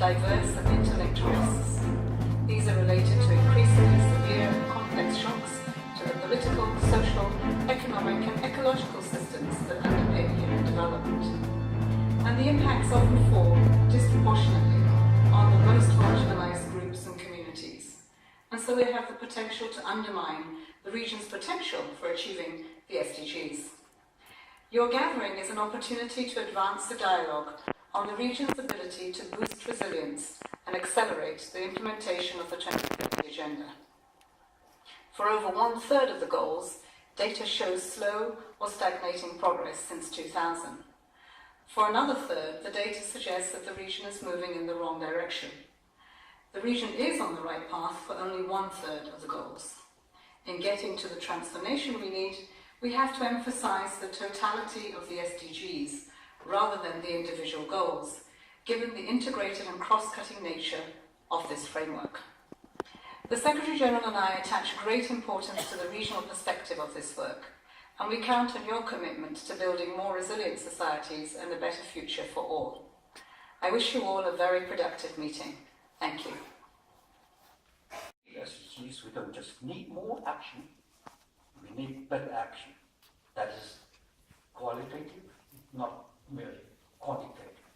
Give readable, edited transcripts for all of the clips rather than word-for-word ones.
diverse and interlinked risks. These are related to increasingly severe and complex shocks to the political, social, economic and ecological systems that underpin human development. And the impacts often fall disproportionately on the most marginalised groups and communities. And so they have the potential to undermine the region's potential for achieving the SDGs. Your gathering is an opportunity to advance the dialogue on the region's ability to boost resilience and accelerate the implementation of the 2030 Agenda. For over 1/3 of the goals, data shows slow or stagnating progress since 2000. For another third, the data suggests that the region is moving in the wrong direction. The region is on the right path for only 1/3 of the goals. In getting to the transformation we need, we have to emphasize the totality of the SDGs rather than the individual goals, given the integrated and cross-cutting nature of this framework. The Secretary-General and I attach great importance to the regional perspective of this work, and we count on your commitment to building more resilient societies and a better future for all. I wish you all a very productive meeting. Thank you. SDGs, we don't just need more action, we need better action. That is qualitative, not merely quantitative.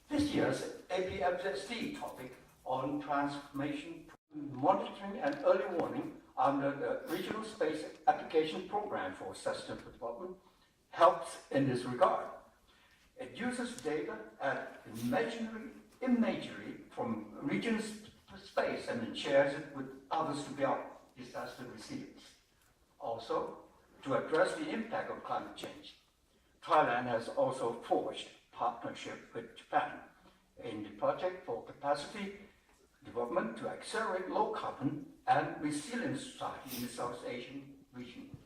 This year's APFSD topic on transformation, monitoring and early warning under the Regional Space Application Program for Sustainable Development helps in this regard. It uses data and imagery from regions space and then shares it with others to build disaster resilience. Also, to address the impact of climate change, Thailand has also forged partnership with Japan in the project for capacity development to accelerate low carbon and resilient society in the South Asian region.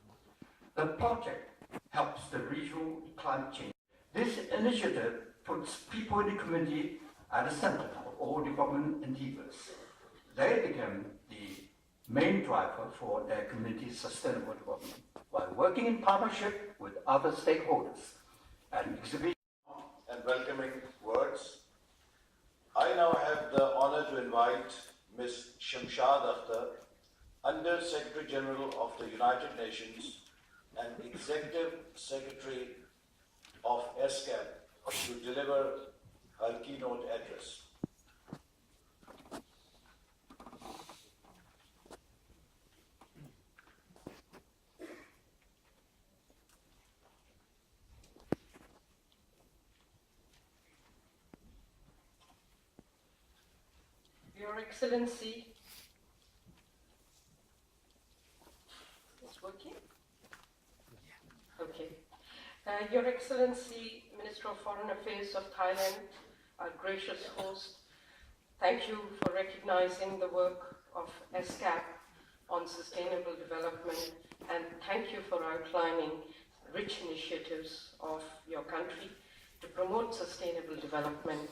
The project helps the regional climate change. This initiative puts people in the community at the center of all development endeavors. They become the main driver for their community's sustainable development while working in partnership with other stakeholders and exhibiting and welcoming words. I now have the honor to invite Ms. Shamshad Akhtar, Under Secretary General of the United Nations and Executive Secretary of ESCAP, to deliver her keynote address. Your Excellency, is this working? Okay. Your Excellency, Minister of Foreign Affairs of Thailand, our gracious host, thank you for recognizing the work of ESCAP on sustainable development, and thank you for outlining rich initiatives of your country to promote sustainable development.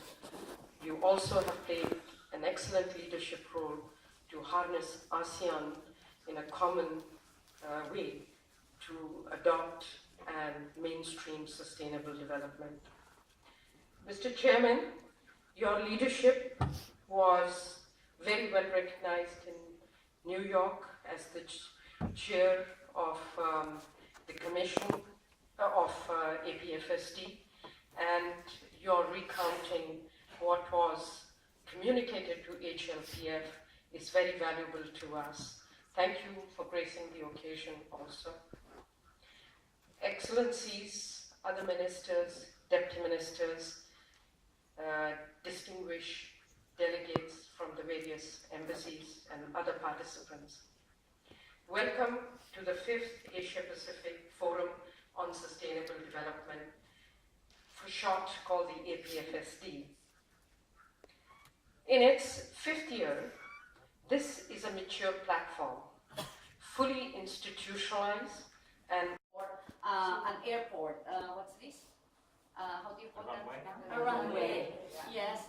You also have played an excellent leadership role to harness ASEAN in a common way to adopt and mainstream sustainable development. Mr. Chairman, your leadership was very well recognized in New York as the chair of the Commission of APFSD, and your recounting what was communicated to HLPF is very valuable to us. Thank you for gracing the occasion also. Excellencies, other ministers, deputy ministers, distinguished delegates from the various embassies and other participants. Welcome to the 5th Asia-Pacific Forum on Sustainable Development, for short called the APFSD. In its 5th year, this is a mature platform, fully institutionalized and an airport. What's this? How do you call that? A runway. Yes.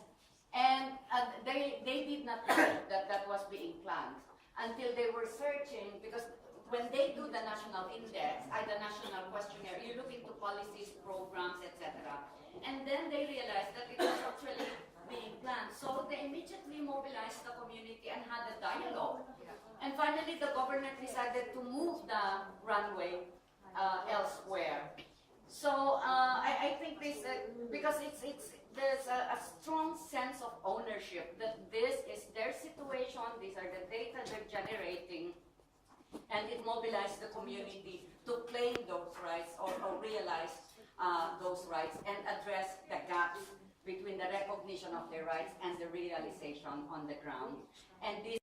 And they did not know that that was being planned until they were searching, because when they do the national index, the national questionnaire, you look into policies, programs, etc. And then they realized that it was actually being planned. So they immediately mobilized the community and had a dialogue. And finally, the government decided to move the runway elsewhere. So I think this, because there's a strong sense of ownership that this is their situation, these are the data they're generating, and it mobilized the community to claim those rights or realize those rights and address the gaps between the recognition of their rights and the realization on the ground. And this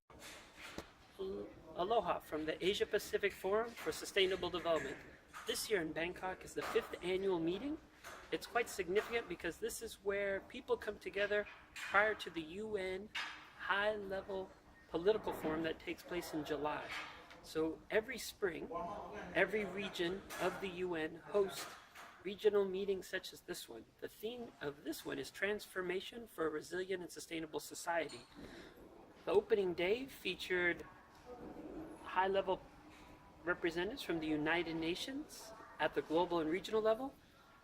Aloha from the Asia Pacific Forum for Sustainable Development. This year in Bangkok is the 5th annual meeting. It's quite significant because this is where people come together prior to the UN high-level political forum that takes place in July. So every spring, every region of the UN hosts regional meetings such as this one. The theme of this one is Transformation for a Resilient and Sustainable Society. The opening day featured high-level representatives from the United Nations at the global and regional level,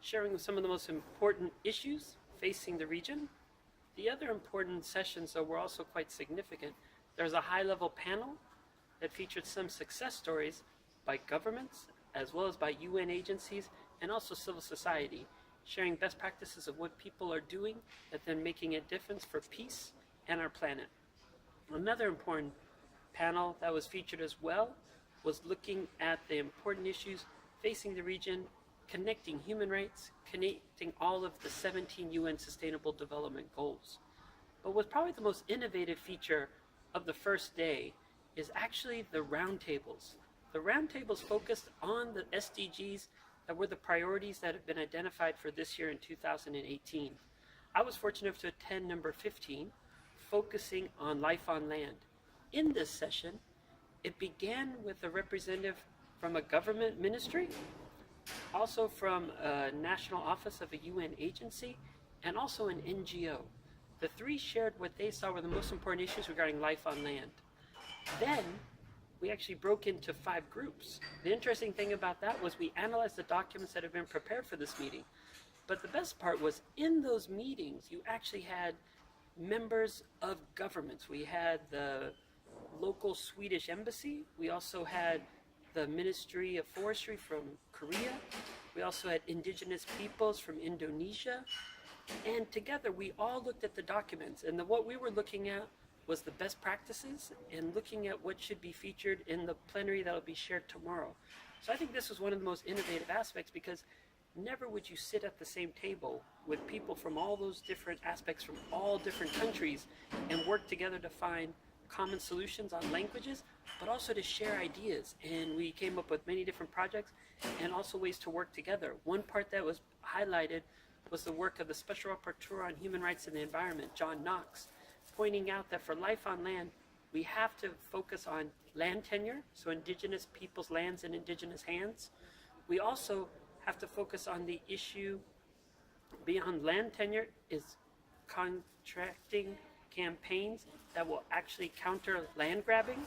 sharing some of the most important issues facing the region. The other important sessions, though, were also quite significant. There was a high-level panel that featured some success stories by governments, as well as by UN agencies, and also civil society, sharing best practices of what people are doing that then making a difference for peace and our planet. Another important panel that was featured as well was looking at the important issues facing the region, connecting human rights, connecting all of the 17 UN Sustainable Development Goals. But what's probably the most innovative feature of the first day is actually the roundtables. The roundtables focused on the SDGs that were the priorities that have been identified for this year in 2018. I was fortunate enough to attend number 15, focusing on life on land. In this session, it began with a representative from a government ministry, also from a national office of a UN agency, and also an NGO. The three shared what they saw were the most important issues regarding life on land. Then, we actually broke into 5 groups. The interesting thing about that was we analyzed the documents that have been prepared for this meeting. But the best part was in those meetings, you actually had members of governments. We had the local Swedish embassy. We also had the Ministry of Forestry from Korea. We also had indigenous peoples from Indonesia. And together we all looked at the documents. And what we were looking at was the best practices and looking at what should be featured in the plenary that will be shared tomorrow. So I think this was one of the most innovative aspects, because never would you sit at the same table with people from all those different aspects from all different countries and work together to find common solutions on languages, but also to share ideas. And we came up with many different projects and also ways to work together. One part that was highlighted was the work of the Special Rapporteur on Human Rights and the Environment, John Knox, pointing out that for life on land, we have to focus on land tenure, so indigenous people's lands in indigenous hands. We also have to focus on the issue beyond land tenure is contracting campaigns that will actually counter land grabbing,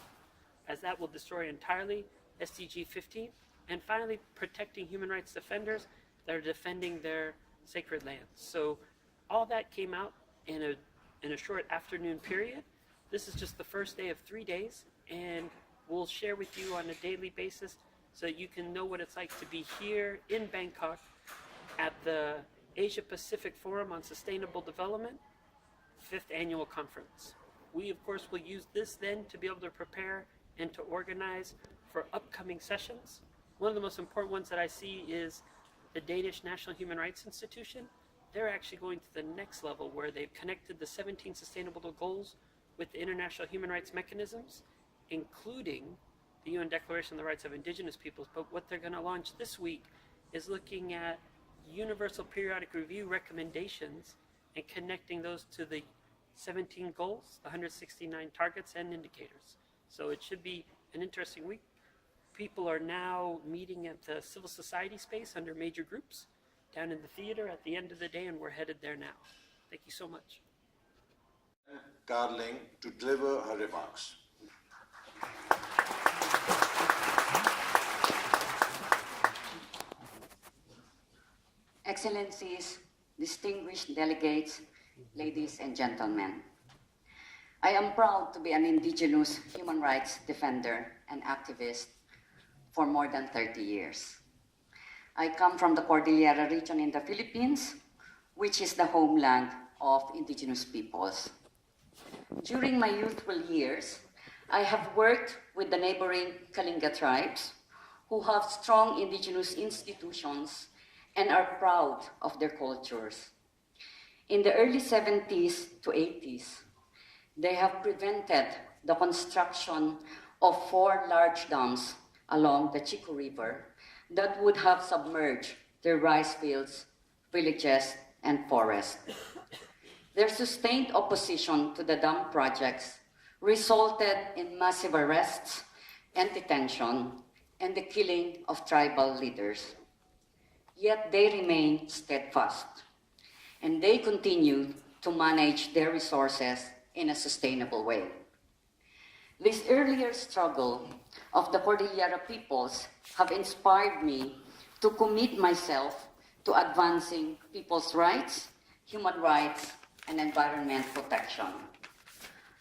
as that will destroy entirely SDG 15. And finally, protecting human rights defenders that are defending their sacred lands. So all that came out in a short afternoon period. This is just the first day of 3 days, and we'll share with you on a daily basis so that you can know what it's like to be here in Bangkok at the Asia Pacific Forum on Sustainable Development, 5th Annual Conference. We, of course, will use this then to be able to prepare and to organize for upcoming sessions. One of the most important ones that I see is the Danish National Human Rights Institution. They're actually going to the next level, where they've connected the 17 Sustainable Goals with the international human rights mechanisms, including the UN Declaration on the Rights of Indigenous Peoples. But what they're going to launch this week is looking at Universal Periodic Review recommendations and connecting those to the 17 goals, the 169 targets and indicators. So it should be an interesting week. People are now meeting at the civil society space under major groups down in the theater at the end of the day, and we're headed there now. Thank you so much. Carling to deliver her remarks. Excellencies, distinguished delegates, ladies and gentlemen. I am proud to be an indigenous human rights defender and activist for more than 30 years. I come from the Cordillera region in the Philippines, which is the homeland of indigenous peoples. During my youthful years, I have worked with the neighboring Kalinga tribes who have strong indigenous institutions and are proud of their cultures. In the early 70s to 80s, they have prevented the construction of 4 large dams along the Chico River that would have submerged their rice fields, villages, and forests. Their sustained opposition to the dam projects resulted in massive arrests and detention and the killing of tribal leaders. Yet they remain steadfast, and they continue to manage their resources in a sustainable way. This earlier struggle of the Cordillera peoples have inspired me to commit myself to advancing people's rights, human rights, and environment protection.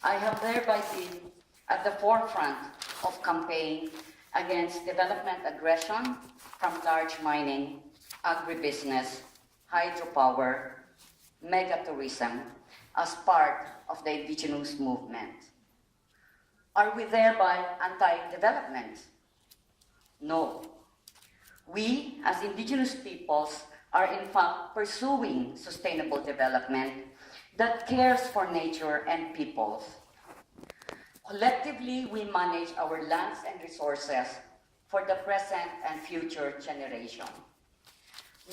I have thereby been at the forefront of campaign against development aggression from large mining, agribusiness, hydropower, megatourism as part of the indigenous movement. Are we thereby anti-development? No. We, as indigenous peoples, are in fact pursuing sustainable development that cares for nature and peoples. Collectively, we manage our lands and resources for the present and future generation.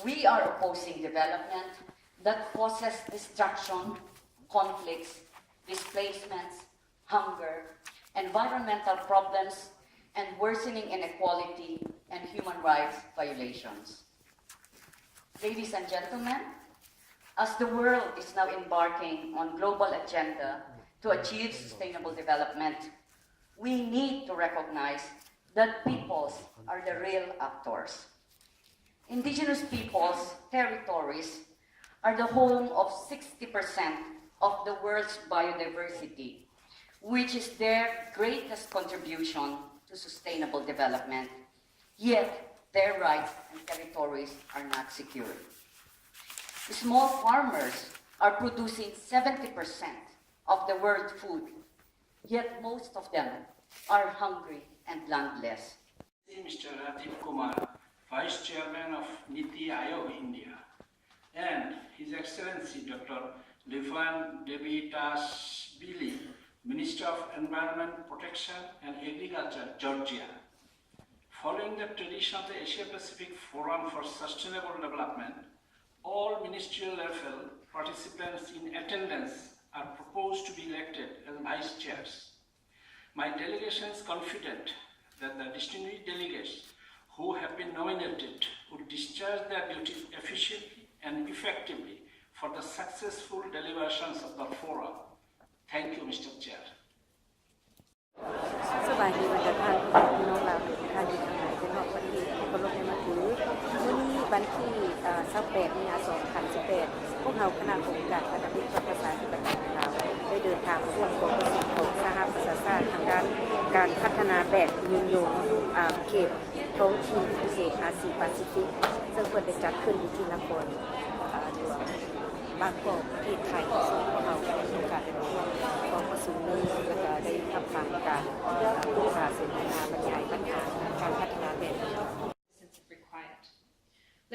We are opposing development that causes destruction, conflicts, displacements, hunger, environmental problems, and worsening inequality and human rights violations. Ladies and gentlemen, as the world is now embarking on global agenda to achieve sustainable development, we need to recognize that peoples are the real actors. Indigenous peoples' territories are the home of 60% of the world's biodiversity, which is their greatest contribution to sustainable development, yet their rights and territories are not secured. Small farmers are producing 70% of the world's food, yet most of them are hungry and landless. Mr. Rajiv Kumar, Vice Chairman of Niti Aayog, India, and His Excellency Dr. Lifan Devitasvili, Minister of Environment Protection and Agriculture, Georgia. Following the tradition of the Asia-Pacific Forum for Sustainable Development, all ministerial level participants in attendance are proposed to be elected as vice chairs. My delegation is confident that the distinguished delegates who have been nominated would discharge their duties efficiently and effectively for the successful deliberations of the forum. Thank you, Mr. Chair. สบายดีวันเดียวกันพี่น้องเราทางดีทางไหนเป็นหอกวันดีที่เคารพในมาถือวันนี้วันที่28 มีนาคม 2018 พวกเราคณะกรรมการพัฒนาภาษาที่ประเทศลาวได้เดินทางร่วมกับประชุมของสหประชาชาติทางด้านการพัฒนาแบบยืนยงเขตท้องถิ่นพิเศษอาเซียนแปซิฟิกซึ่งควรได้จัดขึ้นที่นครหลวงบางกอกประเทศไทยซึ่งพวกเราได้มีโอกาสได้ร่วมของประชุมนี้และก็ได้ทำการปรึกษาสนทนาบรรยายปัญหาการพัฒนาแบบ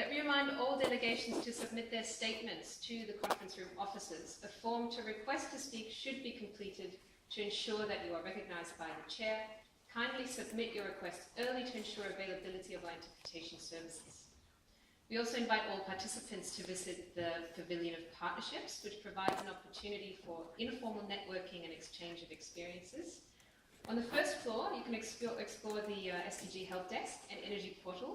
Let me remind all delegations to submit their statements to the conference room officers. A form to request to speak should be completed to ensure that you are recognized by the chair. Kindly submit your request early to ensure availability of our interpretation services. We also invite all participants to visit the Pavilion of Partnerships, which provides an opportunity for informal networking and exchange of experiences. On the first floor, you can explore the SDG Help Desk and Energy Portal,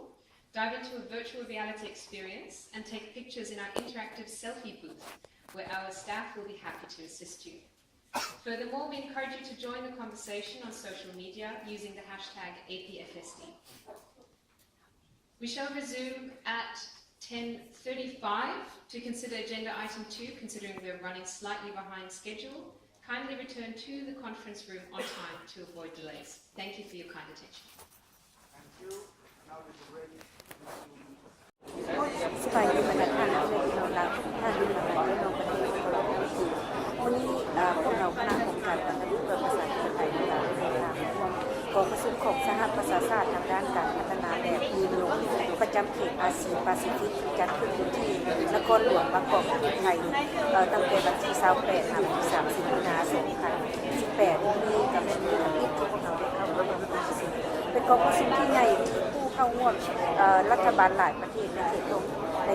dive into a virtual reality experience, and take pictures in our interactive selfie booth, where our staff will be happy to assist you. Furthermore, we encourage you to join the conversation on social media using the hashtag APFSD. We shall resume at 10:35 to consider agenda item 2, considering we're running slightly behind schedule. Kindly return to the conference room on time to avoid delays. Thank you for your kind attention. Thank you. Now we're ready. สบายดีประธานและพี่น้องรักท่านผู้บริหารและน้องประเทศที่เคารพนับถือวันนี้พวกเราคณะกรรมการพันธมิตรเพื่อภาษาไทยต่างๆได้เดินทางร่วมกองประชุมของสหประชาชาติทางด้านการพัฒนาแบบมีลงประจำเขตอาเซียนแปซิฟิกจัดขึ้นที่นครหลวงบางกอกประเทศไทยตั้งแต่วันที่28ถึง30 มีนาคม 2018นี้กับมีทั้งที่พวกเราได้เข้าร่วมประชุมเป็นกองประชุมที่ใหญ่ผู้เข้าร่วมรัฐบาลหลายประเทศในเขตลงใน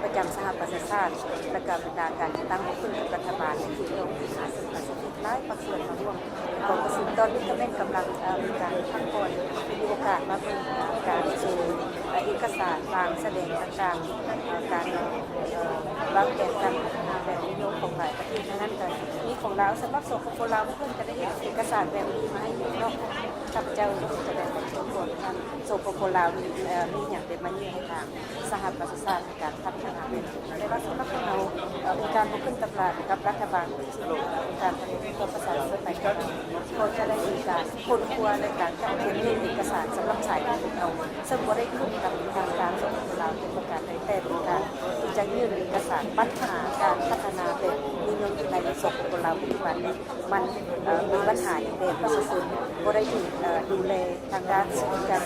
ประจำสหประชาชาติและการบรรดาการตั้งขึ้นกับรัฐบาลในเขตลงที่อาเซียนแปซิฟิกหลายประเทศมาร่วมกองประชุมตอนนี้ก็กำลังมีการพักผ่อนมีโอกาสมาเป็นการโชว์เอกสารบางแสดงต่างๆการวางแผนการพัฒนาแบบนิยมของหลายประเทศนั้นก็มีของเราสำหรับสปป.ลาวเพื่อนจะได้เห็นเอกสารแบบนี้มาให้พี่น้องข้าพเจ้าจะได้ประชุมร่วมกันสปป.ลาวมีอย่างเป็นมาเยี่ยมให้ทางสหประชาชาติในการพัฒนาเป็นในว่าสำหรับพวกเรามีการพบขึ้นตำรากับรัฐบาลที่การผลิตตัวภาษาสมัยก่อนเขาจะได้มีการค้นคว้าในการจัดเตรียมเอกสารสำหรับใช้ของเราซึ่งบ่ได้ขึ้นกับทางการสปป.ลาวเป็นประการใดแต่เป็นการที่จะยื่นเอกสารปัญหาการพัฒนาแบบนิยมในสปป.ลาวปัจจุบันนี้มันมีปัญหาอย่างแบบประชาชนบ่ได้ถูกดูแลทางด้านสิ่งการ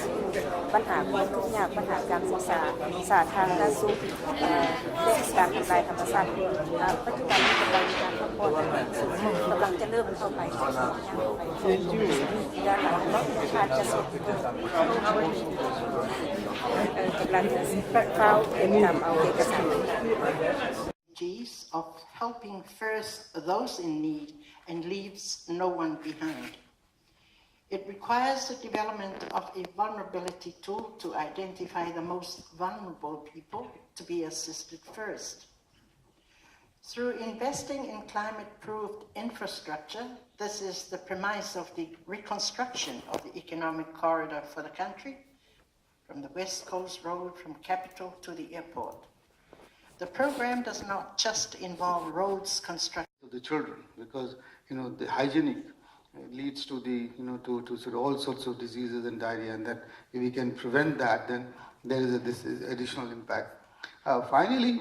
ปัญหาความทุกข์ยากปัญหาการศึกษาสาธารณสุขและการทำลายธรรมชาติปัจจุบันนี้กำลังมีการพัฒนากำลังจะเริ่มเข้าไปด้านหลังขาดจะสุดกำลังจะเข้าเตรียมทำเอาเอกสาร of helping first those in need and leaves no one behind. It requires the development of a vulnerability tool to identify the most vulnerable people to be assisted first. Through investing in climate-proofed infrastructure, this is the premise of the reconstruction of the economic corridor for the country, from the West Coast Road from capital to the airport. The program does not just involve roads construction. Of the children, because the hygienic leads to the to sort of all sorts of diseases and diarrhea, and that if we can prevent that, then there is this additional impact. Finally,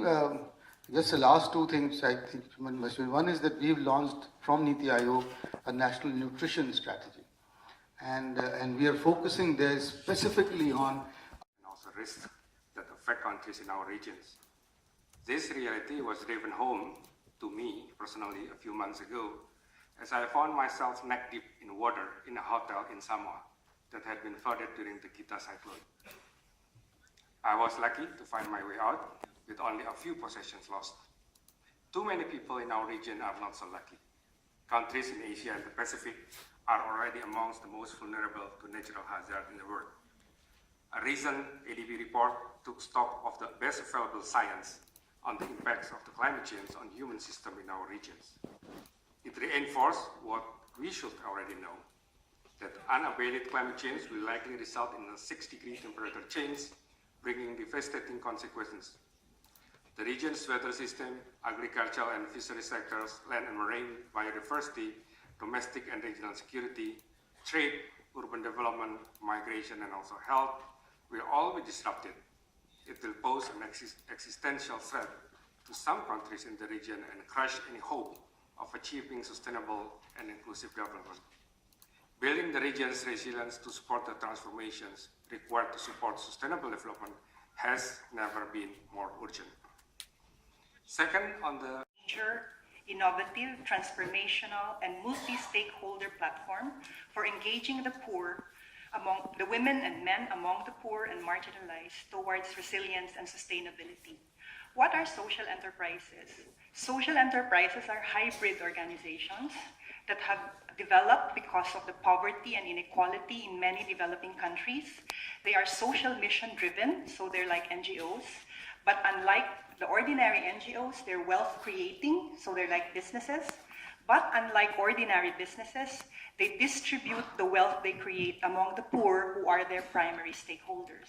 just the last two things I think must be. One is that we've launched from Niti Aayog a national nutrition strategy, and we are focusing there specifically on also risks that affect countries in our regions. This reality was driven home to me personally a few months ago, as I found myself neck deep in water in a hotel in Samoa that had been flooded during the Gita cyclone. I was lucky to find my way out with only a few possessions lost. Too many people in our region are not so lucky. Countries in Asia and the Pacific are already amongst the most vulnerable to natural hazard in the world. A recent ADB report took stock of the best available science on the impacts of the climate change on human system in our regions. It reinforced what we should already know, that unabated climate change will likely result in a 6-degree temperature change, bringing devastating consequences. The region's weather system, agricultural and fishery sectors, land and marine, biodiversity, domestic and regional security, trade, urban development, migration, and also health will all be disrupted. It will pose an existential threat to some countries in the region and crush any hope of achieving sustainable and inclusive development. Building the region's resilience to support the transformations required to support sustainable development has never been more urgent. Second, on the innovative, transformational, and multi-stakeholder platform for engaging the poor, among the women and men among the poor and marginalized towards resilience and sustainability. What are social enterprises? Social enterprises are hybrid organizations that have developed because of the poverty and inequality in many developing countries. They are social mission driven, so they're like NGOs, but unlike the ordinary NGOs, they're wealth creating, so they're like businesses. But unlike ordinary businesses, they distribute the wealth they create among the poor, who are their primary stakeholders.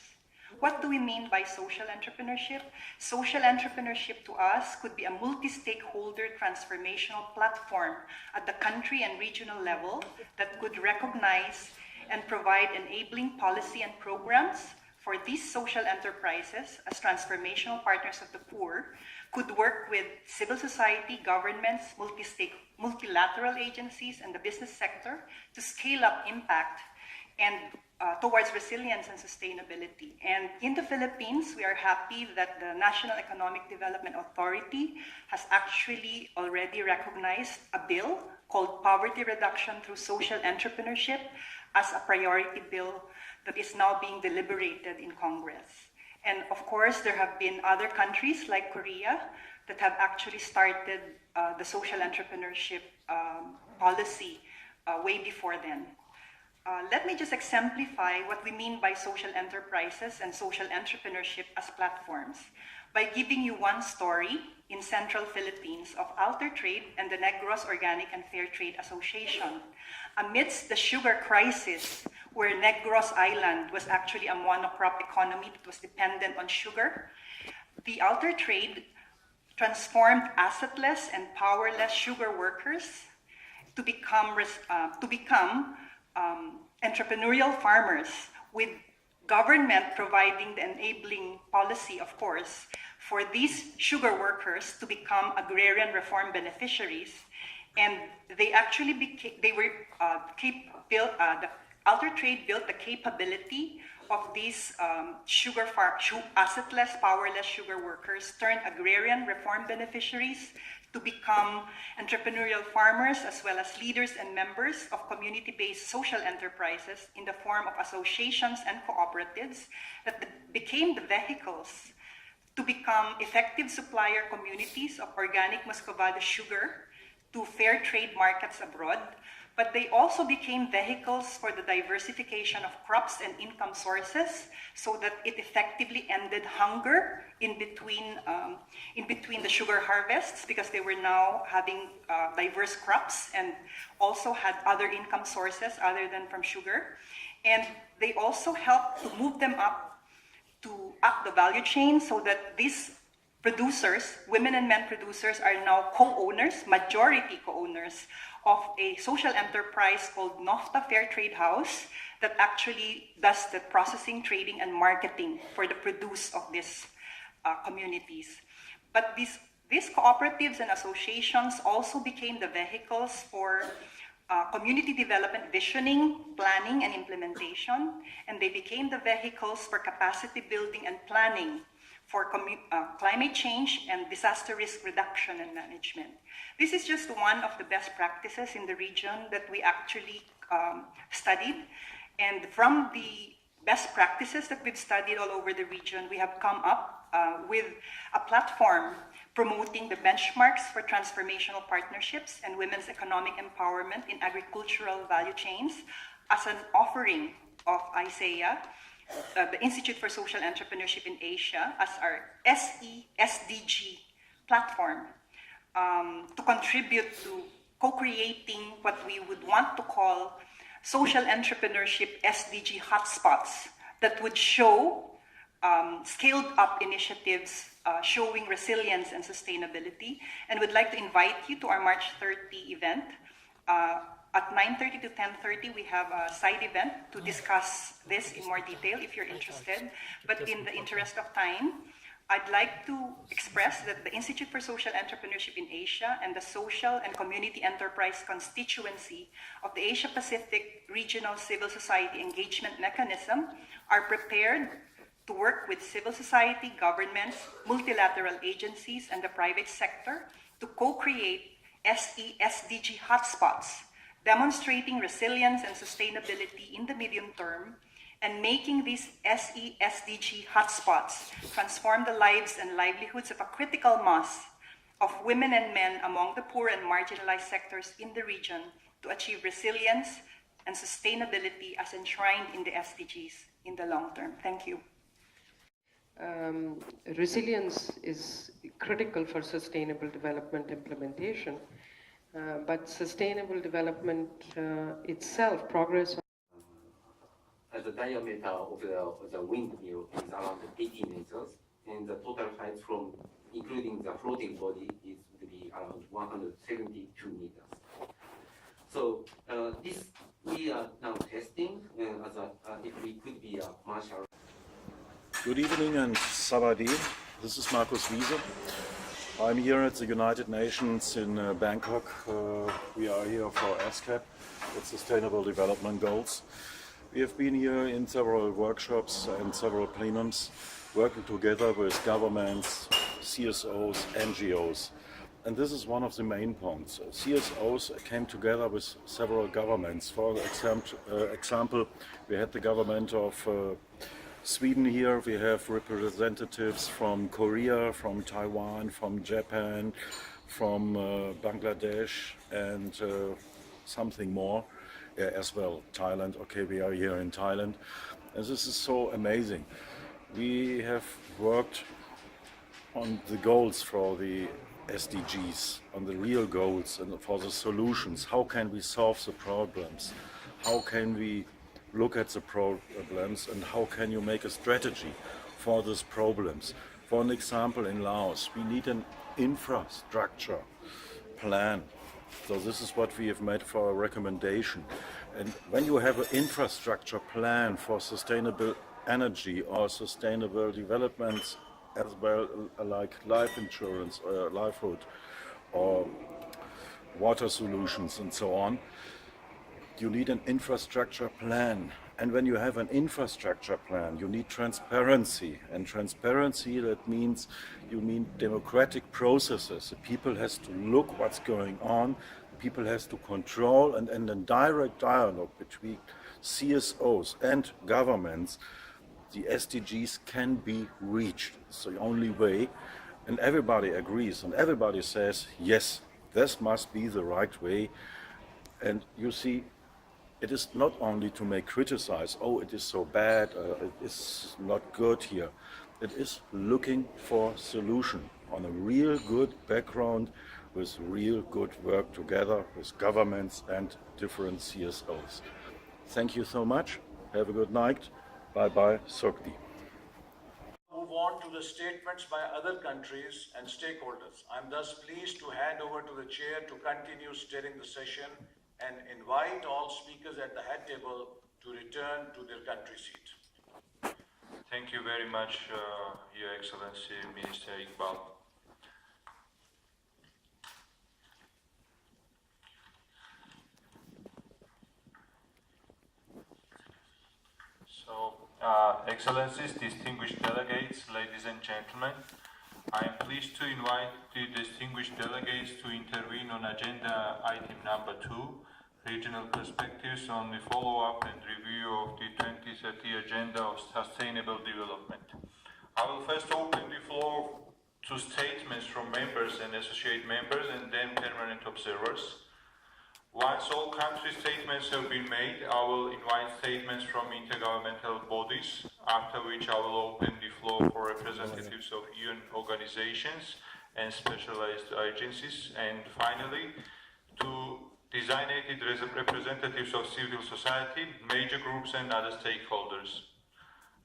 What do we mean by social entrepreneurship? Social entrepreneurship to us could be a multi-stakeholder transformational platform at the country and regional level that could recognize and provide enabling policy and programs for these social enterprises as transformational partners of the poor, could work with civil society, governments, multilateral agencies, and the business sector to scale up impact and towards resilience and sustainability. And in the Philippines, we are happy that the National Economic Development Authority has actually already recognized a bill called Poverty Reduction Through Social Entrepreneurship as a priority bill that is now being deliberated in Congress. And of course, there have been other countries like Korea that have actually started the social entrepreneurship policy way before then. Let me just exemplify what we mean by social enterprises and social entrepreneurship as platforms by giving you one story in Central Philippines of Alter Trade and the Negros Organic and Fair Trade Association. Amidst the sugar crisis, where Negros Island was actually a monocrop economy that was dependent on sugar, the Alter Trade transformed assetless and powerless sugar workers to become entrepreneurial farmers, with government providing the enabling policy, of course, for these sugar workers to become agrarian reform beneficiaries. And they actually the Alter Trade built the capability of these assetless, powerless sugar workers, turned agrarian reform beneficiaries to become entrepreneurial farmers, as well as leaders and members of community-based social enterprises in the form of associations and cooperatives that became the vehicles to become effective supplier communities of organic Muscovado sugar to fair trade markets abroad, but they also became vehicles for the diversification of crops and income sources so that it effectively ended hunger in between the sugar harvests, because they were now having diverse crops and also had other income sources other than from sugar. And they also helped to move them up the value chain so that these producers, women and men producers, are now co-owners, majority co-owners of a social enterprise called Nofta Fair Trade House that actually does the processing, trading, and marketing for the produce of these communities. But these cooperatives and associations also became the vehicles for community development visioning, planning, and implementation, and they became the vehicles for capacity building and planning for climate change and disaster risk reduction and management. This is just one of the best practices in the region that we actually studied. And from the best practices that we've studied all over the region, we have come up with a platform promoting the benchmarks for transformational partnerships and women's economic empowerment in agricultural value chains as an offering of ISEA, the Institute for Social Entrepreneurship in Asia, as our SDG platform to contribute to co-creating what we would want to call social entrepreneurship SDG hotspots that would show scaled up initiatives showing resilience and sustainability. And we'd like to invite you to our March 30 event. At 9:30 to 10:30, we have a side event to discuss this in more detail if you're interested. But in the interest of time, I'd like to express that the Institute for Social Entrepreneurship in Asia and the Social and Community Enterprise Constituency of the Asia-Pacific Regional Civil Society Engagement Mechanism are prepared to work with civil society, governments, multilateral agencies, and the private sector to co-create SDG hotspots, demonstrating resilience and sustainability in the medium term, and making these SDG hotspots transform the lives and livelihoods of a critical mass of women and men among the poor and marginalized sectors in the region to achieve resilience and sustainability as enshrined in the SDGs in the long term. Thank you. Resilience is critical for sustainable development implementation, but sustainable development itself, progress. As a diameter of the windmill is around 80 meters, and the total height from including the floating body is would be around 172 meters. So this we are now testing as if we could be a commercial. Good evening and Savadi. This is Markus Wiese. I'm here at the United Nations in Bangkok. We are here for ESCAP, the Sustainable Development Goals. We have been here in several workshops and several plenums, working together with governments, CSOs, NGOs. And this is one of the main points. CSOs came together with several governments. For example, we had the government of Sweden here. We have representatives from Korea, from Taiwan, from Japan, from Bangladesh, and something more as well. Thailand. Okay, we are here in Thailand. And this is so amazing. We have worked on the goals for the SDGs, on the real goals and for the solutions. How can we solve the problems? How can we look at the problems and how can you make a strategy for these problems? For an example, in Laos, we need an infrastructure plan. So this is what we have made for a recommendation. And when you have an infrastructure plan for sustainable energy or sustainable developments, as well like life insurance or livelihood or water solutions and so on, you need an infrastructure plan. And when you have an infrastructure plan, you need transparency. And transparency, that means you need democratic processes. The people has to look what's going on. People has to control, and a direct dialogue between CSOs and governments, the SDGs can be reached. It's the only way. And everybody agrees and everybody says, yes, this must be the right way. And you see, it is not only to make criticize, oh, it is so bad, it is not good here. It is looking for solution on a real good background with real good work together with governments and different CSOs. Thank you so much. Have a good night. Bye-bye, Sokdi. Move on to the statements by other countries and stakeholders. I'm thus pleased to hand over to the chair to continue steering the session and invite all speakers at the head table to return to their country seat. Thank you very much, Your Excellency, Minister Iqbal. So, Excellencies, distinguished delegates, ladies and gentlemen, I am pleased to invite the distinguished delegates to intervene on agenda item number 2, regional perspectives on the follow-up and review of the 2030 Agenda of Sustainable Development. I will first open the floor to statements from members and associate members and then permanent observers. Once all country statements have been made, I will invite statements from intergovernmental bodies, after which I will open the floor for representatives of UN organizations and specialized agencies, and finally, to designated representatives of civil society, major groups and other stakeholders.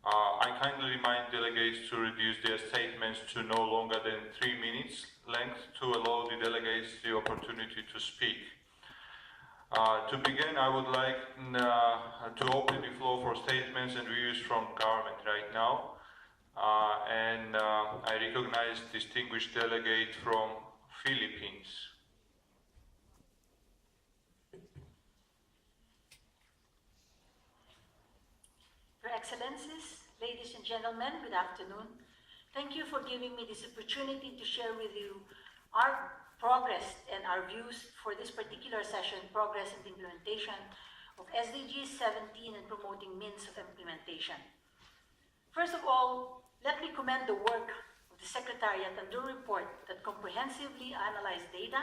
I kindly remind delegates to reduce their statements to no longer than 3 minutes length to allow the delegates the opportunity to speak. To begin, I would like to open the floor for statements and views from government right now. I recognize distinguished delegate from Philippines. Your Excellencies, ladies and gentlemen, good afternoon. Thank you for giving me this opportunity to share with you our progress and our views for this particular session, progress and implementation of SDG 17 and promoting means of implementation. First of all, let me commend the work of the Secretariat and the report that comprehensively analyzed data,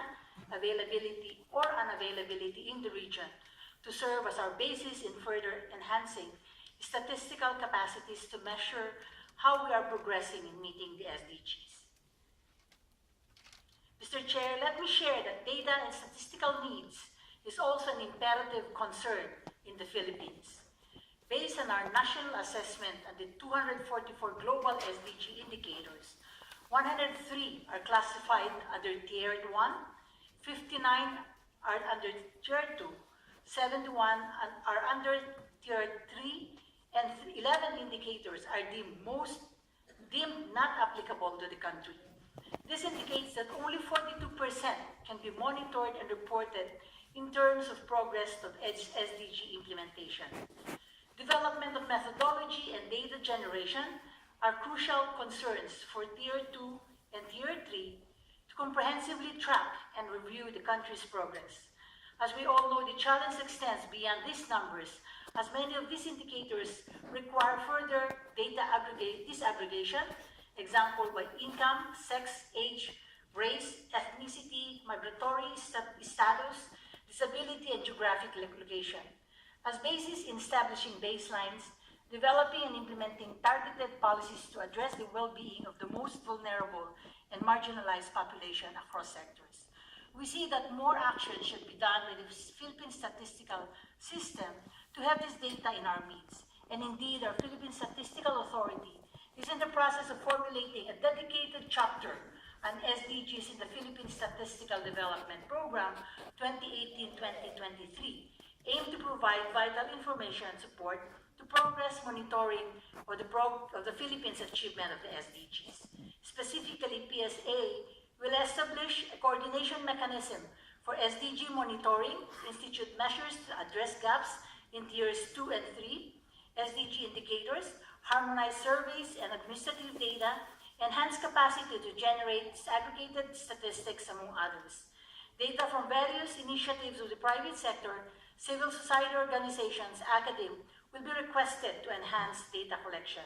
availability or unavailability in the region to serve as our basis in further enhancing statistical capacities to measure how we are progressing in meeting the SDGs. Mr. Chair, let me share that data and statistical needs is also an imperative concern in the Philippines. Based on our national assessment and the 244 global SDG indicators, 103 are classified under Tier 1, 59 are under Tier 2, 71 are under Tier 3, and 11 indicators are deemed not applicable to the country. This indicates that only 42% can be monitored and reported in terms of progress of SDG implementation. Development of methodology and data generation are crucial concerns for Tier 2 and Tier 3 to comprehensively track and review the country's progress. As we all know, the challenge extends beyond these numbers, as many of these indicators require further data disaggregation, example by income, sex, age, race, ethnicity, migratory status, disability, and geographic location. As basis in establishing baselines, developing and implementing targeted policies to address the well-being of the most vulnerable and marginalized population across sectors. We see that more action should be done with the Philippine statistical system to have this data in our midst. And indeed, our Philippine Statistical Authority is in the process of formulating a dedicated chapter on SDGs in the Philippine Statistical Development Program 2018-2023, aimed to provide vital information and support to progress monitoring of the Philippines' achievement of the SDGs. Specifically, PSA will establish a coordination mechanism for SDG monitoring, institute measures to address gaps in Tiers 2 and 3, SDG indicators, harmonize surveys and administrative data, enhance capacity to generate disaggregated statistics, among others. Data from various initiatives of the private sector, civil society organizations, academia, will be requested to enhance data collection.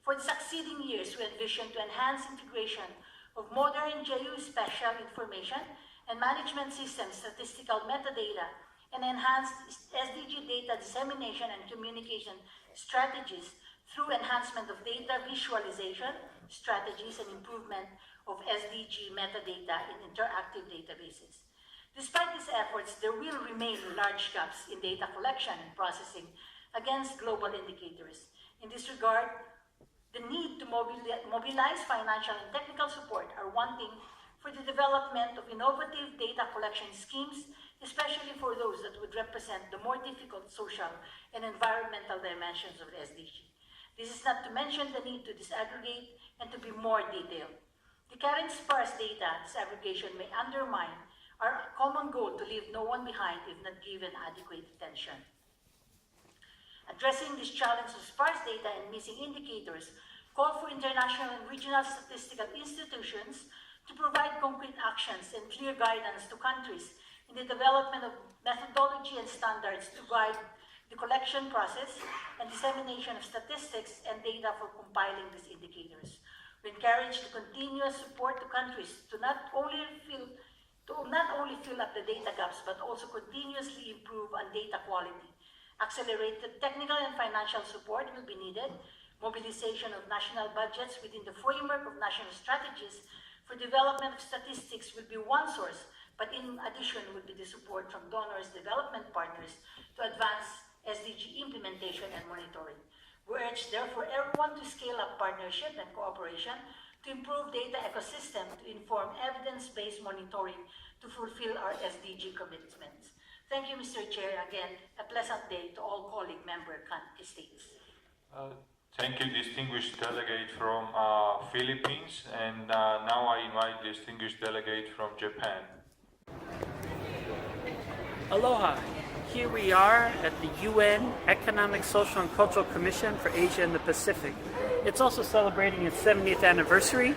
For the succeeding years, we envision to enhance integration of modern geospatial information and management systems, statistical metadata, and enhanced SDG data dissemination and communication strategies through enhancement of data visualization strategies and improvement of SDG metadata in interactive databases. Despite these efforts, there will remain large gaps in data collection and processing against global indicators. In this regard, the need to mobilize financial and technical support are wanting for the development of innovative data collection schemes, especially for those that would represent the more difficult social and environmental dimensions of the SDG. This is not to mention the need to disaggregate and to be more detailed. The current sparse data disaggregation may undermine our common goal to leave no one behind if not given adequate attention. Addressing this challenge of sparse data and missing indicators call for international and regional statistical institutions to provide concrete actions and clear guidance to countries in the development of methodology and standards to guide the collection process and dissemination of statistics and data for compiling these indicators. We encourage the continuous support to countries to not only fill up the data gaps, but also continuously improve on data quality. Accelerated technical and financial support will be needed. Mobilization of national budgets within the framework of national strategies for development of statistics will be one source, but in addition will be the support from donors, development partners to advance SDG implementation and monitoring. We urge, therefore, everyone to scale up partnership and cooperation to improve data ecosystem to inform evidence-based monitoring to fulfill our SDG commitments. Thank you, Mr. Chair. Again, a pleasant day to all colleague member states. Thank you, distinguished delegate from Philippines. And now I invite distinguished delegate from Japan. Aloha. Here we are at the UN Economic, Social, and Cultural Commission for Asia and the Pacific. It's also celebrating its 70th anniversary,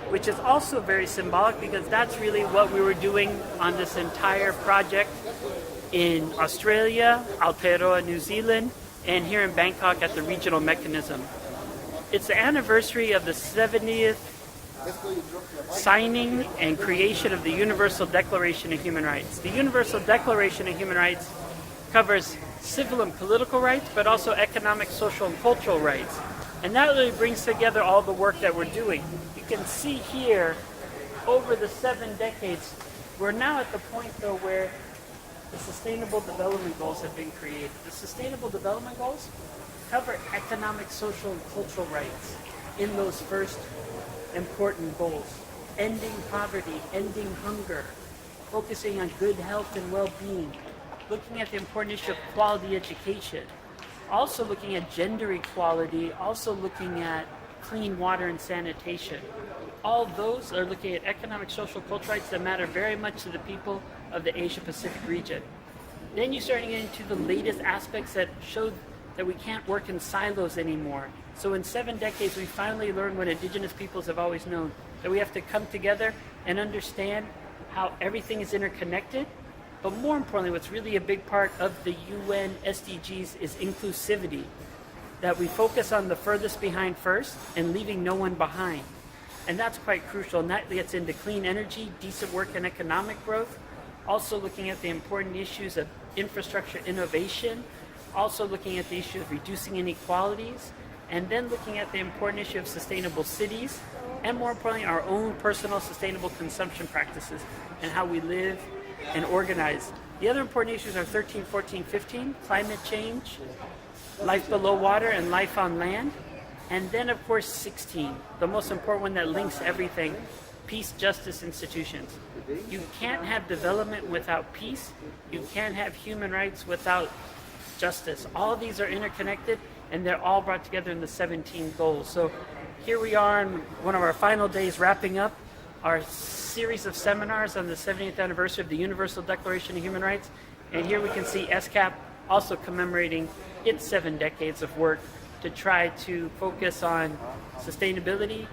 which is also very symbolic because that's really what we were doing on this entire project in Australia, Aotearoa, New Zealand, and here in Bangkok at the regional mechanism. It's the anniversary of the 70th signing and creation of the Universal Declaration of Human Rights. The Universal Declaration of Human Rights covers civil and political rights, but also economic, social, and cultural rights. And that really brings together all the work that we're doing. You can see here, over the 7 decades, we're now at the point, though, where the Sustainable Development Goals have been created. The Sustainable Development Goals cover economic, social, and cultural rights in those first important goals. Ending poverty, ending hunger, focusing on good health and well-being, looking at the important issue of quality education, also looking at gender equality, also looking at clean water and sanitation. All those are looking at economic, social, cultural rights that matter very much to the people of the Asia-Pacific region. Then you start getting into the latest aspects that show that we can't work in silos anymore. So in 7 decades, we finally learned what indigenous peoples have always known, that we have to come together and understand how everything is interconnected. But more importantly, what's really a big part of the UN SDGs is inclusivity, that we focus on the furthest behind first and leaving no one behind. And that's quite crucial, and that gets into clean energy, decent work and economic growth, also looking at the important issues of infrastructure innovation, also looking at the issue of reducing inequalities, and then looking at the important issue of sustainable cities, and more importantly, our own personal sustainable consumption practices and how we live and organize. The other important issues are 13, 14, 15, climate change, life below water, and life on land. And then, of course, 16, the most important one that links everything, peace, justice, institutions. You can't have development without peace. You can't have human rights without justice. All these are interconnected, and they're all brought together in the 17 goals. So here we are in one of our final days, wrapping up our series of seminars on the 70th anniversary of the Universal Declaration of Human Rights. And here we can see ESCAP also commemorating its 7 decades of work to try to focus on sustainability,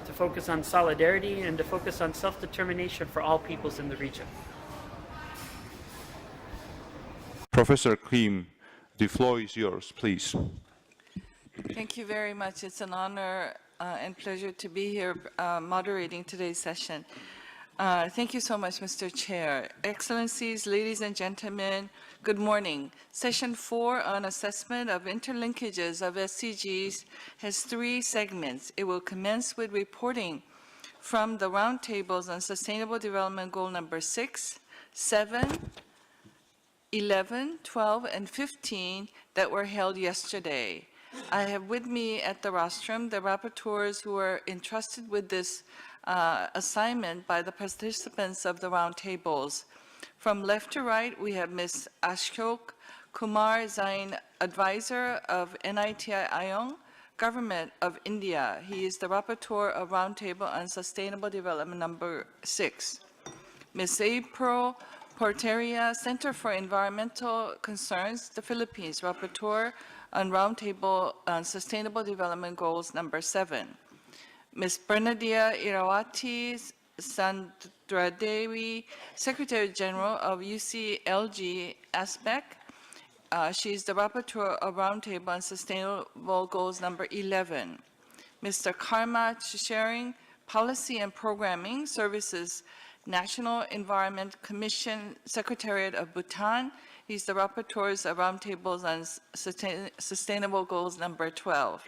to focus on solidarity, and to focus on self-determination for all peoples in the region. Professor Kim, the floor is yours, please. Thank you very much. It's an honor and pleasure to be here moderating today's session. Thank you so much, Mr. Chair. Excellencies, ladies and gentlemen, good morning. Session 4 on assessment of interlinkages of SDGs has 3 segments. It will commence with reporting from the roundtables on Sustainable Development Goal number 6, 7, 11, 12, and 15 that were held yesterday. I have with me at the rostrum the rapporteurs who were entrusted with this assignment by the participants of the roundtables. From left to right, we have Ms. Ashok Kumar Zain, advisor of NITI Ayong, Government of India. He is the rapporteur of Roundtable on Sustainable Development number 6. Ms. April Porteria, Center for Environmental Concerns, the Philippines, rapporteur on Roundtable on Sustainable Development Goals number 7. Ms. Bernadia Irawati Sandradewi, Secretary General of UCLG ASPEC. She is the rapporteur of Roundtable on Sustainable Goals number 11. Mr. Karma Sharing, Policy and Programming Services, National Environment Commission Secretariat of Bhutan. He's the rapporteurs of Roundtables on Sustainable Goals number 12.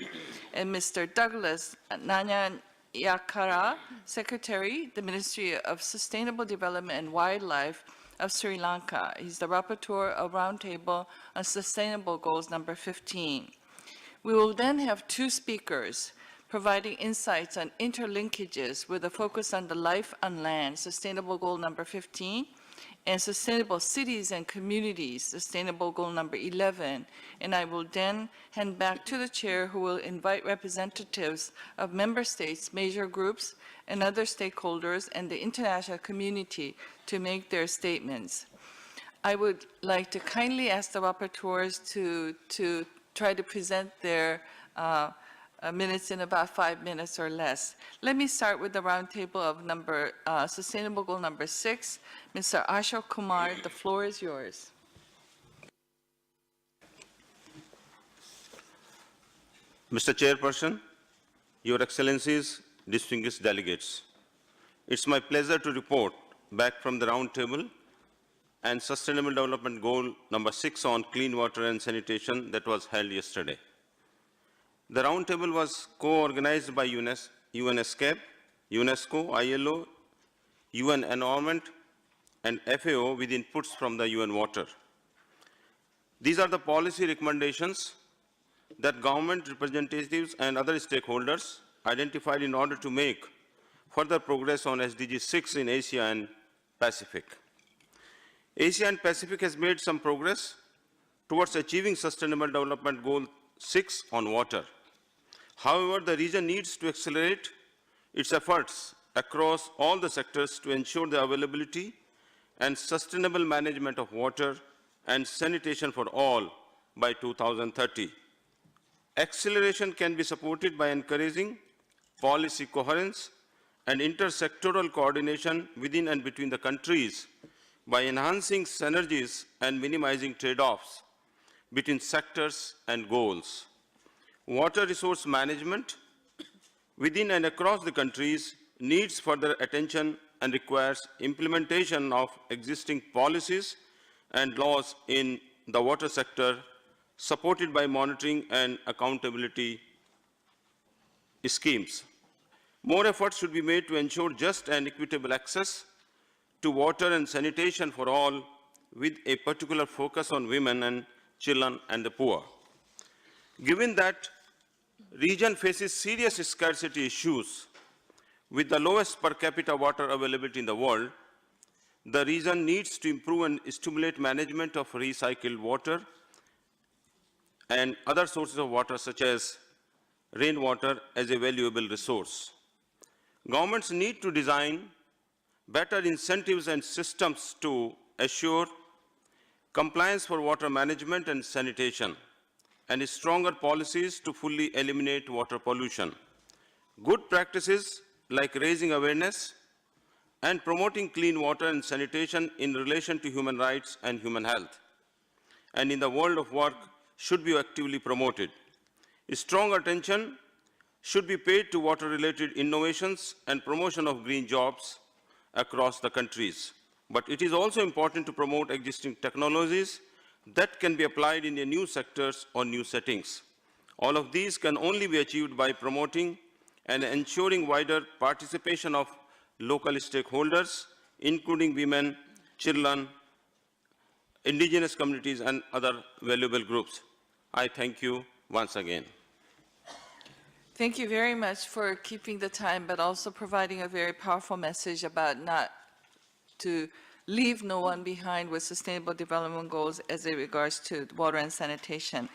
And Mr. Douglas Nanyan Yakara, Secretary, the Ministry of Sustainable Development and Wildlife of Sri Lanka. He's the rapporteur of Roundtable on Sustainable Goals number 15. We will then have 2 speakers providing insights on interlinkages with a focus on the life on land, Sustainable Goal number 15, and Sustainable Cities and Communities, Sustainable Goal number 11. And I will then hand back to the chair, who will invite representatives of member states, major groups, and other stakeholders and the international community to make their statements. I would like to kindly ask the rapporteurs to try to present their minutes in about 5 minutes or less. Let me start with the roundtable of Sustainable Goal number 6. Mr. Ashok Kumar, the floor is yours. Mr. Chairperson, Your Excellencies, distinguished delegates, it's my pleasure to report back from the roundtable and Sustainable Development Goal number 6 on clean water and sanitation that was held yesterday. The roundtable was co-organized by ESCAP, UNESCO, ILO, UN Environment, and FAO with inputs from the UN Water. These are the policy recommendations that government representatives and other stakeholders identified in order to make further progress on SDG 6 in Asia and Pacific. Asia and Pacific has made some progress towards achieving Sustainable Development Goal 6 on water. However, the region needs to accelerate its efforts across all the sectors to ensure the availability and sustainable management of water and sanitation for all by 2030. Acceleration can be supported by encouraging policy coherence and intersectoral coordination within and between the countries by enhancing synergies and minimizing trade-offs between sectors and goals. Water resource management within and across the countries needs further attention and requires implementation of existing policies and laws in the water sector, supported by monitoring and accountability schemes. More efforts should be made to ensure just and equitable access to water and sanitation for all, with a particular focus on women and children and the poor. Given that region faces serious scarcity issues with the lowest per capita water availability in the world, the region needs to improve and stimulate management of recycled water and other sources of water such as rainwater as a valuable resource. Governments need to design better incentives and systems to assure compliance for water management and sanitation, and stronger policies to fully eliminate water pollution. Good practices like raising awareness and promoting clean water and sanitation in relation to human rights and human health, and in the world of work, should be actively promoted. Strong attention should be paid to water-related innovations and promotion of green jobs across the countries. But it is also important to promote existing technologies that can be applied in the new sectors or new settings. All of these can only be achieved by promoting and ensuring wider participation of local stakeholders, including women, children, indigenous communities, and other valuable groups. I thank you once again. Thank you very much for keeping the time, but also providing a very powerful message about not to leave no one behind with sustainable development goals as it regards to water and sanitation.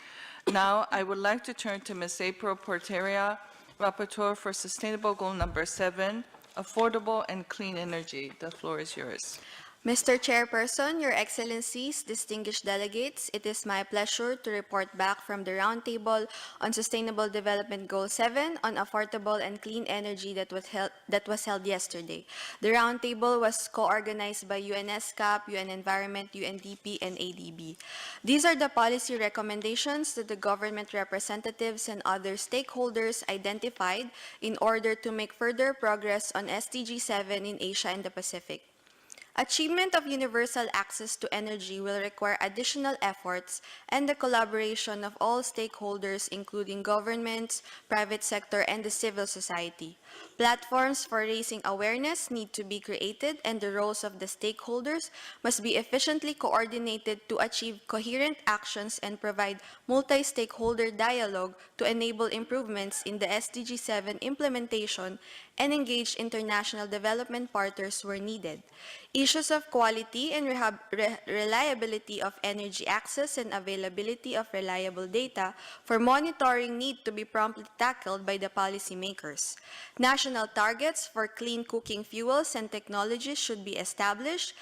Now, I would like to turn to Ms. April Porteria, Rapporteur for Sustainable Goal number 7, Affordable and Clean Energy. The floor is yours. Mr. Chairperson, Your Excellencies, distinguished delegates, it is my pleasure to report back from the Roundtable on Sustainable Development Goal 7 on affordable and clean energy that was held yesterday. The Roundtable was co-organized by ESCAP, UN Environment, UNDP, and ADB. These are the policy recommendations that the government representatives and other stakeholders identified in order to make further progress on SDG 7 in Asia and the Pacific. Achievement of universal access to energy will require additional efforts and the collaboration of all stakeholders, including governments, private sector, and the civil society. Platforms for raising awareness need to be created, and the roles of the stakeholders must be efficiently coordinated to achieve coherent actions and provide multi-stakeholder dialogue to enable improvements in the SDG 7 implementation and engage international development partners where needed. Issues of quality and reliability of energy access and availability of reliable data for monitoring need to be promptly tackled by the policymakers. National targets for clean cooking fuels and technologies should be established,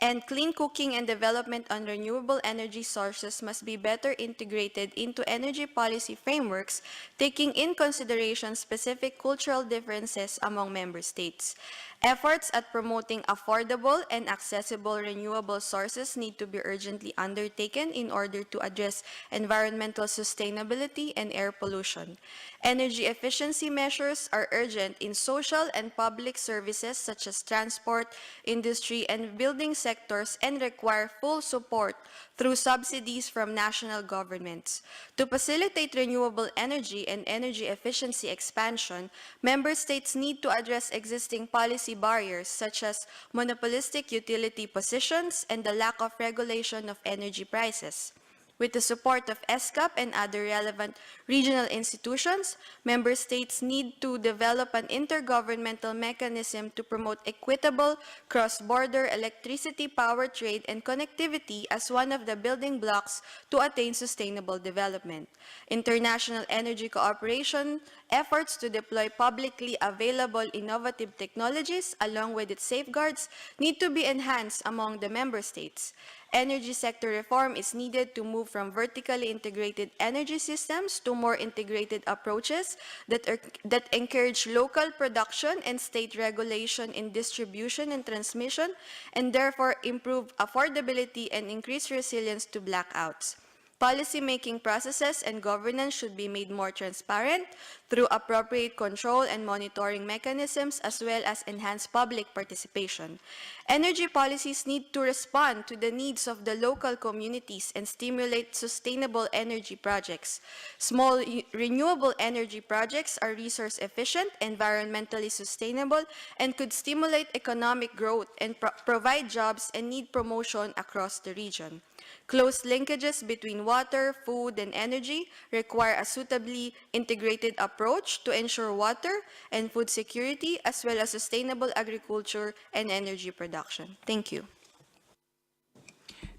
and clean cooking and development on renewable energy sources must be better integrated into energy policy frameworks, taking in consideration specific cultural differences among member states. Efforts at promoting affordable and accessible renewable sources need to be urgently undertaken in order to address environmental sustainability and air pollution. Energy efficiency measures are urgent in social and public services such as transport, industry, and building sectors, and require full support through subsidies from national governments. To facilitate renewable energy and energy efficiency expansion, member states need to address existing policy barriers such as monopolistic utility positions and the lack of regulation of energy prices. With the support of ESCAP and other relevant regional institutions, member states need to develop an intergovernmental mechanism to promote equitable cross-border electricity power trade and connectivity as one of the building blocks to attain sustainable development. International energy cooperation efforts to deploy publicly available innovative technologies along with its safeguards need to be enhanced among the member states. Energy sector reform is needed to move from vertically integrated energy systems to more integrated approaches that encourage local production and state regulation in distribution and transmission, and therefore improve affordability and increase resilience to blackouts. Policy-making processes and governance should be made more transparent through appropriate control and monitoring mechanisms as well as enhanced public participation. Energy policies need to respond to the needs of the local communities and stimulate sustainable energy projects. Small renewable energy projects are resource efficient, environmentally sustainable, and could stimulate economic growth and provide jobs and need promotion across the region. Close linkages between water, food, and energy require a suitably integrated approach to ensure water and food security as well as sustainable agriculture and energy production. Thank you.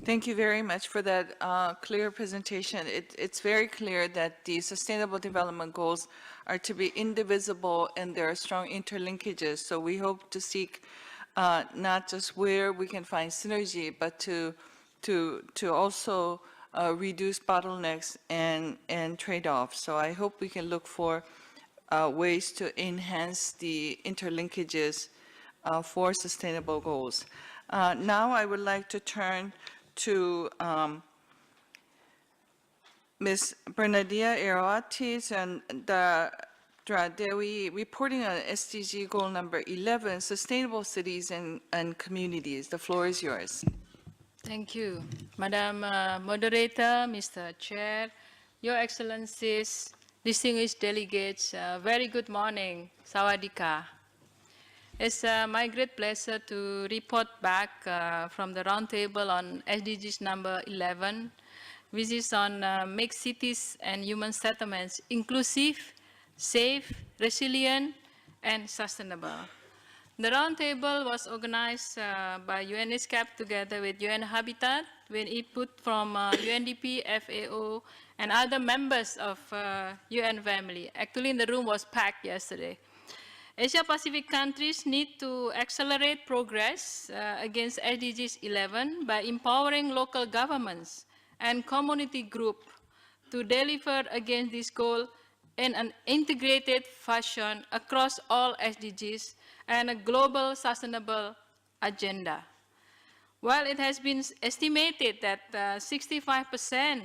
Thank you very much for that clear presentation. It's very clear that the Sustainable Development Goals are to be indivisible and there are strong interlinkages. So we hope to seek not just where we can find synergy, but to also reduce bottlenecks and trade-offs. So I hope we can look for ways to enhance the interlinkages for sustainable goals. Now I would like to turn to Ms. Bernadilla Eroatis and Dewi reporting on SDG goal number 11, Sustainable Cities and Communities. The floor is yours. Thank you, Madam Moderator, Mr. Chair, Your Excellencies, distinguished delegates, very good morning, Sawadika. It's my great pleasure to report back from the roundtable on SDGs number 11, which is on make cities and human settlements inclusive, safe, resilient, and sustainable. The roundtable was organized by ESCAP together with UN Habitat, with input from UNDP, FAO, and other members of UN family. Actually, the room was packed yesterday. Asia-Pacific countries need to accelerate progress against SDGs 11 by empowering local governments and community groups to deliver against this goal in an integrated fashion across all SDGs and a global sustainable agenda. While it has been estimated that 65%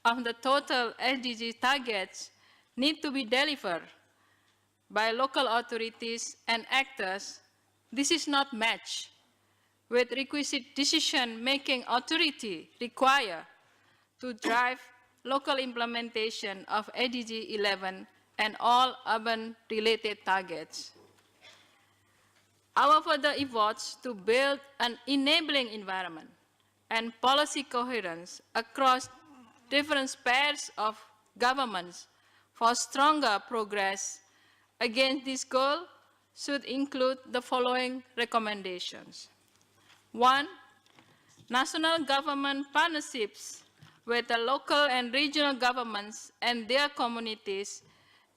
of the total SDG targets need to be delivered by local authorities and actors, this is not matched with requisite decision-making authority required to drive local implementation of SDG 11 and all urban-related targets. Our further efforts to build an enabling environment and policy coherence across different spheres of governments for stronger progress against this goal should include the following recommendations. 1, national government partnerships with the local and regional governments and their communities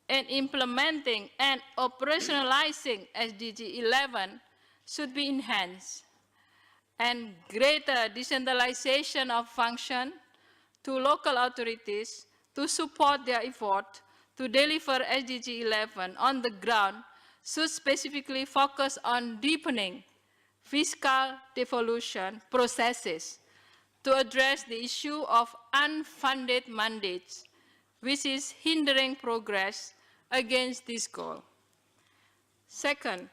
in implementing and operationalizing SDG 11 should be enhanced, and greater decentralization of function to local authorities to support their effort to deliver SDG 11 on the ground should specifically focus on deepening fiscal devolution processes to address the issue of unfunded mandates, which is hindering progress against this goal. Second,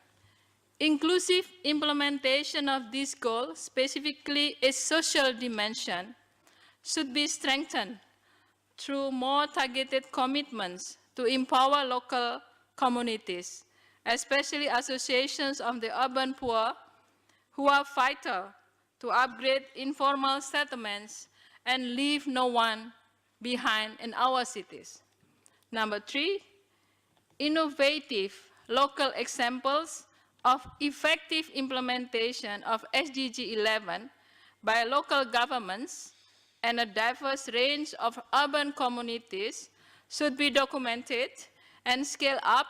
inclusive implementation of this goal, specifically its social dimension, should be strengthened through more targeted commitments to empower local communities, especially associations of the urban poor, who are vital to upgrade informal settlements and leave no one behind in our cities. Number 3, innovative local examples of effective implementation of SDG 11 by local governments and a diverse range of urban communities should be documented and scaled up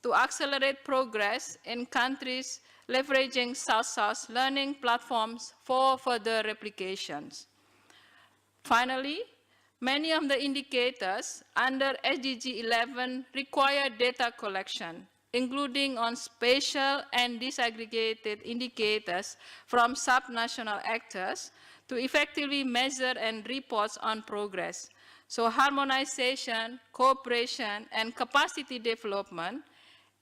to accelerate progress in countries leveraging South-South learning platforms for further replications. Finally, many of the indicators under SDG 11 require data collection, including on spatial and disaggregated indicators from subnational actors to effectively measure and report on progress. So harmonization, cooperation, and capacity development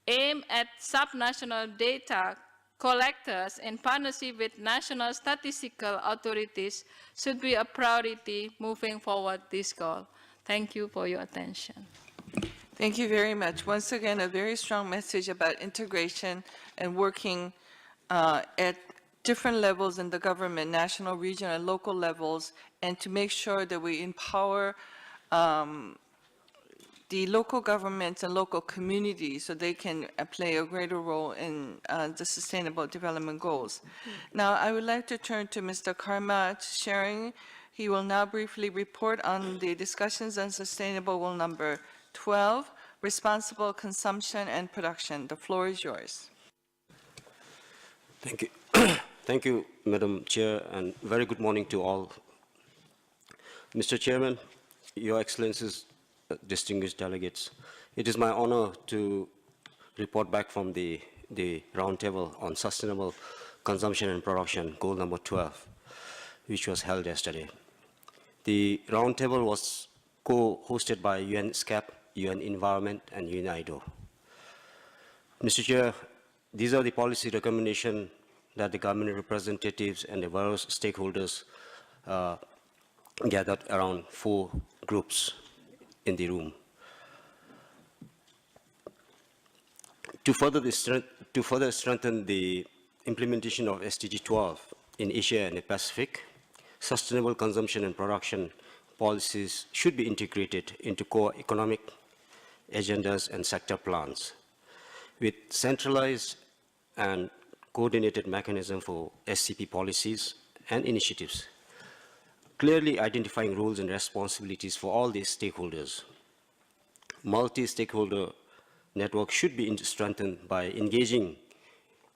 aim at subnational data collectors in partnership with national statistical authorities should be a priority moving forward this goal. Thank you for your attention. Thank you very much. Once again, a very strong message about integration and working at different levels in the government, national, regional, and local levels, and to make sure that we empower the local governments and local communities so they can play a greater role in the Sustainable Development Goals. Now, I would like to turn to Mr. Karma Sharing. He will now briefly report on the discussions on Sustainable Goal number 12, Responsible Consumption and Production. The floor is yours. Thank you. Thank you, Madam Chair, and very good morning to all. Mr. Chairman, Your Excellencies, distinguished delegates, it is my honor to report back from the roundtable on sustainable consumption and production, goal number 12, which was held yesterday. The roundtable was co-hosted by ESCAP, UN Environment, and UNIDO. Mr. Chair, these are the policy recommendations that the government representatives and the various stakeholders gathered around 4 groups in the room. To further strengthen the implementation of SDG 12 in Asia and the Pacific, sustainable consumption and production policies should be integrated into core economic agendas and sector plans, with centralized and coordinated mechanism for SCP policies and initiatives, clearly identifying roles and responsibilities for all these stakeholders. Multi-stakeholder network should be strengthened by engaging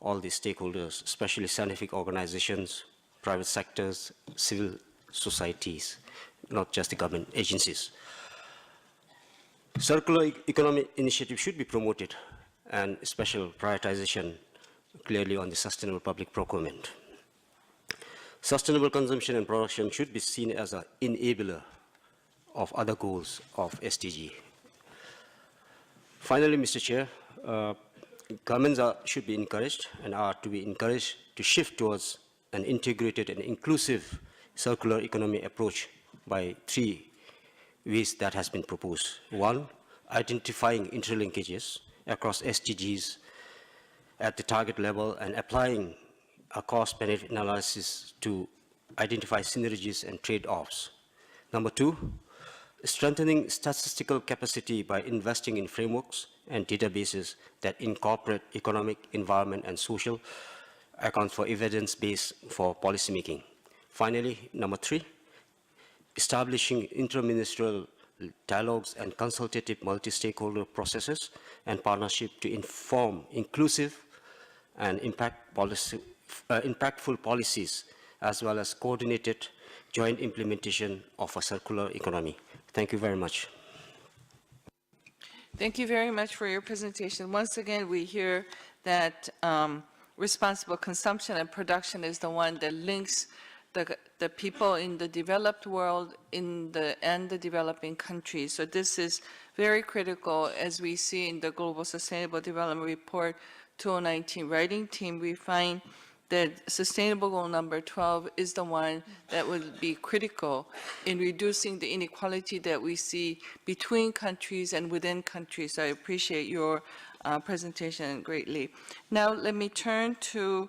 all these stakeholders, especially scientific organizations, private sectors, civil societies, not just the government agencies. Circular economy initiative should be promoted, and special prioritization clearly on the sustainable public procurement. Sustainable consumption and production should be seen as an enabler of other goals of SDG. Finally, Mr. Chair, governments should be encouraged and are to be encouraged to shift towards an integrated and inclusive circular economy approach by 3 ways that has been proposed. 1, identifying interlinkages across SDGs at the target level and applying a cost-benefit analysis to identify synergies and trade-offs. Number 2, strengthening statistical capacity by investing in frameworks and databases that incorporate economic, environment, and social accounts for evidence-based for policymaking. Finally, number 3, establishing interministerial dialogues and consultative multi-stakeholder processes and partnership to inform inclusive and impactful policies, as well as coordinated joint implementation of a circular economy. Thank you very much. Thank you very much for your presentation. Once again, we hear that responsible consumption and production is the one that links the people in the developed world and the developing countries. So this is very critical, as we see in the Global Sustainable Development Report 2019 writing team. We find that sustainable goal number 12 is the one that would be critical in reducing the inequality that we see between countries and within countries. So I appreciate your presentation greatly. Now let me turn to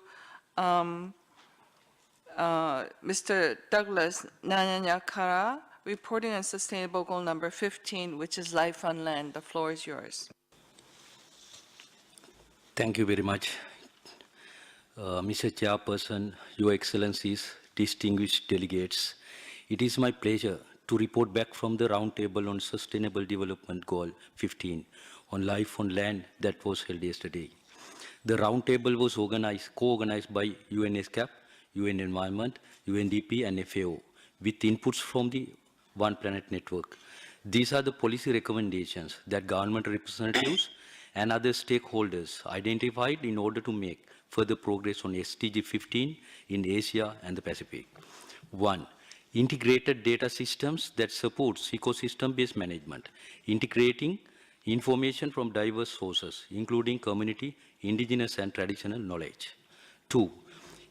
Mr. Douglas Nanyanyakara, reporting on sustainable goal number 15, which is life on land. The floor is yours. Thank you very much. Mr. Chairperson, Your Excellencies, distinguished delegates, it is my pleasure to report back from the roundtable on Sustainable Development Goal 15 on life on land that was held yesterday. The roundtable was co-organized by ESCAP, UN Environment, UNDP and FAO, with inputs from the One Planet Network. These are the policy recommendations that government representatives and other stakeholders identified in order to make further progress on SDG 15 in Asia and the Pacific. 1. Integrated data systems that supports ecosystem-based management, integrating information from diverse sources, including community, indigenous and traditional knowledge. 2.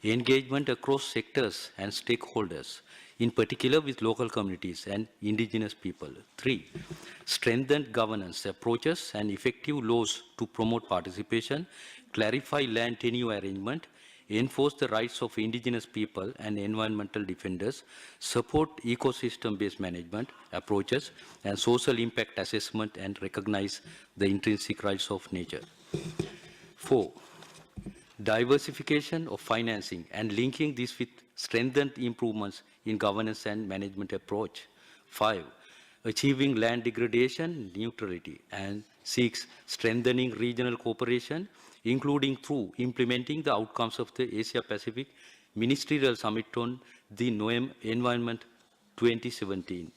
Engagement across sectors and stakeholders, in particular with local communities and indigenous people. 3. Strengthened governance approaches and effective laws to promote participation, clarify land tenure arrangement, enforce the rights of indigenous people and environmental defenders, support ecosystem-based management approaches and social impact assessment, and recognize the intrinsic rights of nature. 4. Diversification of financing and linking this with strengthened improvements in governance and management approach. 5. Achieving land degradation neutrality, and 6. Strengthening regional cooperation, including through implementing the outcomes of the Asia-Pacific Ministerial Summit on the NOEM Environment 2017.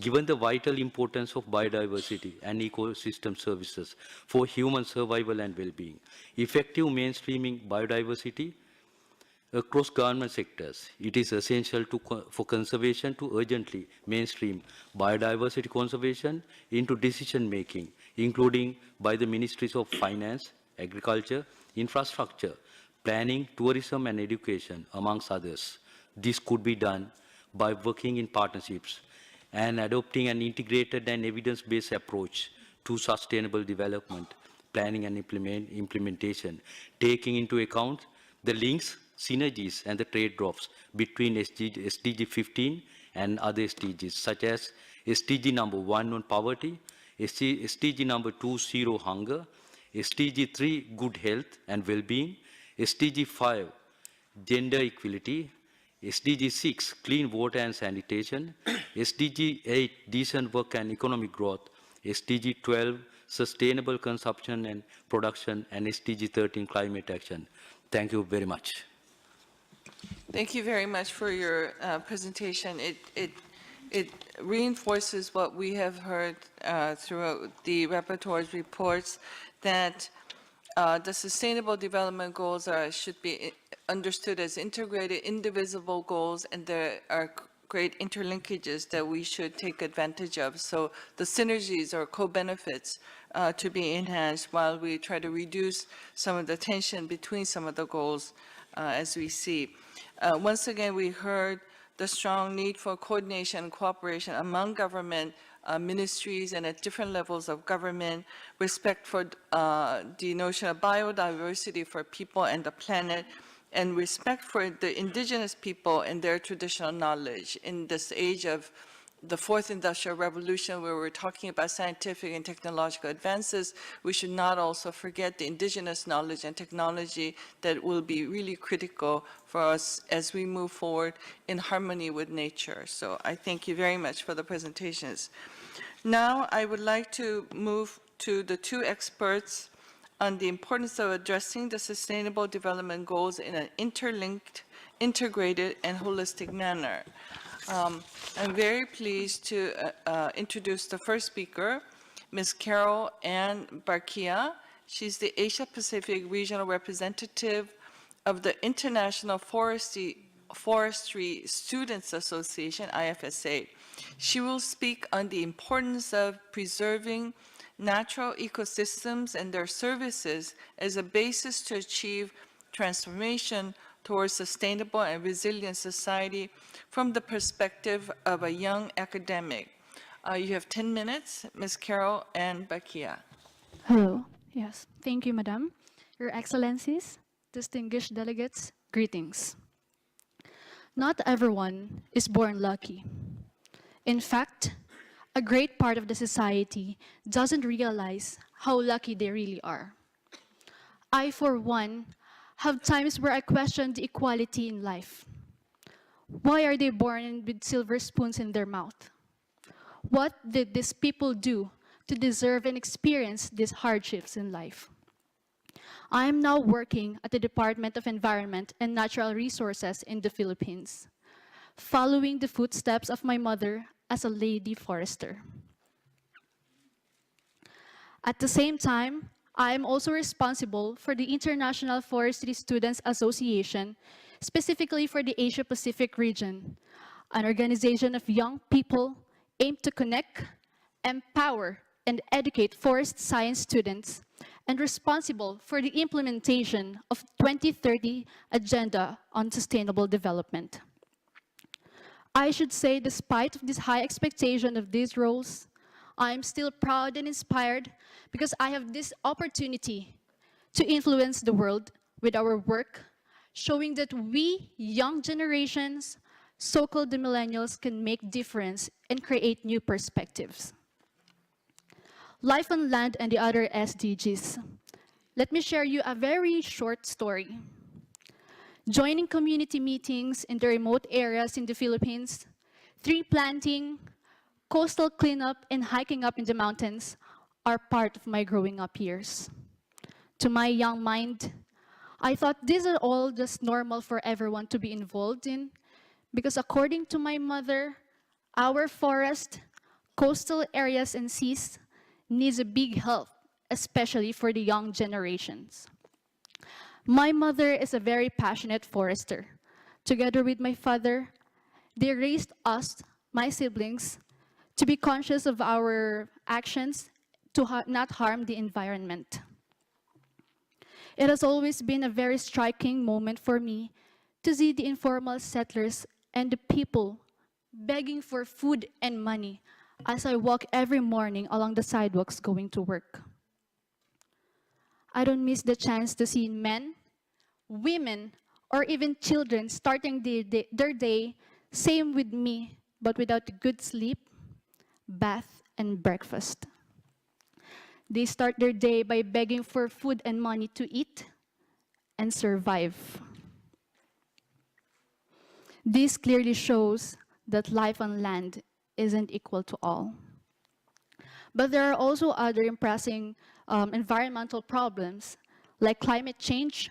Given the vital importance of biodiversity and ecosystem services for human survival and well-being, effective mainstreaming biodiversity across government sectors, it is essential for conservation to urgently mainstream biodiversity conservation into decision-making, including by the Ministries of Finance, Agriculture, Infrastructure, Planning, Tourism and Education, amongst others. This could be done by working in partnerships and adopting an integrated and evidence-based approach to sustainable development, planning and implementation, taking into account the links, synergies and the trade-offs between SDG 15 and other SDGs, such as SDG number 1 on poverty, SDG number 2, zero hunger, SDG 3, good health and well-being, SDG 5, gender equality, SDG 6, clean water and sanitation, SDG 8, decent work and economic growth, SDG 12, sustainable consumption and production, and SDG 13, climate action. Thank you very much. Thank you very much for your presentation. It reinforces what we have heard throughout the rapporteur's reports, that the Sustainable Development Goals should be understood as integrated, indivisible goals, and there are great interlinkages that we should take advantage of. So the synergies or co-benefits to be enhanced while we try to reduce some of the tension between some of the goals as we see. Once again, we heard the strong need for coordination and cooperation among government ministries and at different levels of government, respect for the notion of biodiversity for people and the planet, and respect for the indigenous people and their traditional knowledge. In this age of the fourth industrial revolution, where we're talking about scientific and technological advances, we should not also forget the indigenous knowledge and technology that will be really critical for us as we move forward in harmony with nature. So I thank you very much for the presentations. Now I would like to move to the two experts on the importance of addressing the Sustainable Development Goals in an interlinked, integrated, and holistic manner. I'm very pleased to introduce the first speaker, Ms. Carol Ann Barkia. She's the Asia Pacific Regional Representative of the International Forestry Students Association, IFSA. She will speak on the importance of preserving natural ecosystems and their services as a basis to achieve transformation towards sustainable and resilient society from the perspective of a young academic. You have 10 minutes, Ms. Carol Ann Bakia. Hello. Yes, thank you, Madam. Your Excellencies, distinguished delegates, greetings. Not everyone is born lucky. In fact, a great part of the society doesn't realize how lucky they really are. I, for one, have times where I question the equality in life. Why are they born with silver spoons in their mouth? What did these people do to deserve and experience these hardships in life? I am now working at the Department of Environment and Natural Resources in the Philippines, following the footsteps of my mother as a lady forester. At the same time, I am also responsible for the International Forestry Students Association, specifically for the Asia-Pacific region, an organization of young people aimed to connect, empower, and educate forest science students, and responsible for the implementation of 2030 Agenda on Sustainable Development. I should say, despite this high expectation of these roles, I am still proud and inspired because I have this opportunity to influence the world with our work, showing that we, young generations, so-called the millennials, can make difference and create new perspectives. Life on land and the other SDGs. Let me share you a very short story. Joining community meetings in the remote areas in the Philippines, tree planting, coastal cleanup, and hiking up in the mountains are part of my growing up years. To my young mind, I thought these are all just normal for everyone to be involved in, because according to my mother, our forest, coastal areas, and seas needs a big help, especially for the young generations. My mother is a very passionate forester. Together with my father, they raised us, my siblings, to be conscious of our actions to not harm the environment. It has always been a very striking moment for me to see the informal settlers and the people begging for food and money as I walk every morning along the sidewalks going to work. I don't miss the chance to see men, women, or even children starting their day, same with me, but without good sleep, bath, and breakfast. They start their day by begging for food and money to eat and survive. This clearly shows that life on land isn't equal to all. But there are also other impressing environmental problems like climate change,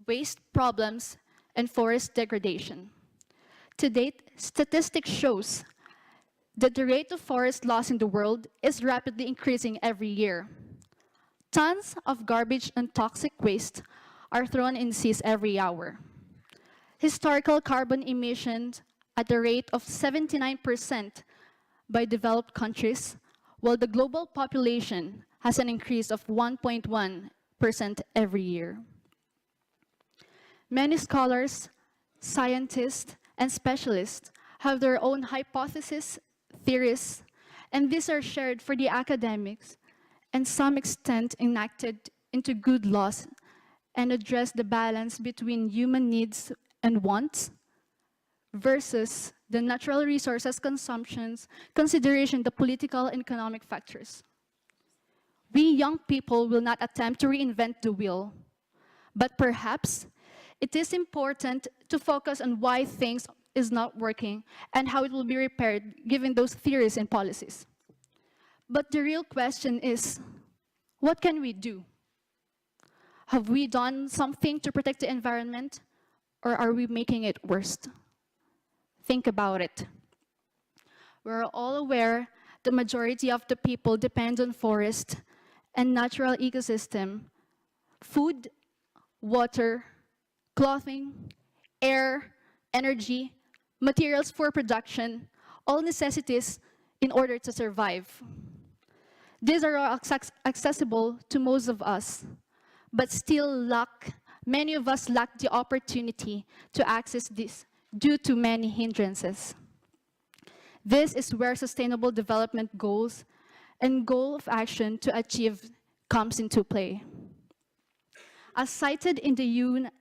waste problems, and forest degradation. To date, statistics shows that the rate of forest loss in the world is rapidly increasing every year. Tons of garbage and toxic waste are thrown in seas every hour. Historical carbon emissions at the rate of 79% by developed countries, while the global population has an increase of 1.1% every year. Many scholars, scientists, and specialists have their own hypotheses, theories, and these are shared for the academics and some extent enacted into good laws and address the balance between human needs and wants versus the natural resources consumptions, consideration the political and economic factors. We young people will not attempt to reinvent the wheel, but perhaps it is important to focus on why things is not working and how it will be repaired given those theories and policies. But the real question is, what can we do? Have we done something to protect the environment, or are we making it worse? Think about it. We're all aware the majority of the people depend on forest and natural ecosystem, food, water, clothing, air, energy, materials for production, all necessities in order to survive. These are all accessible to most of us, but still many of us lack the opportunity to access this due to many hindrances. This is where sustainable development goals and goal of action to achieve comes into play. As cited in the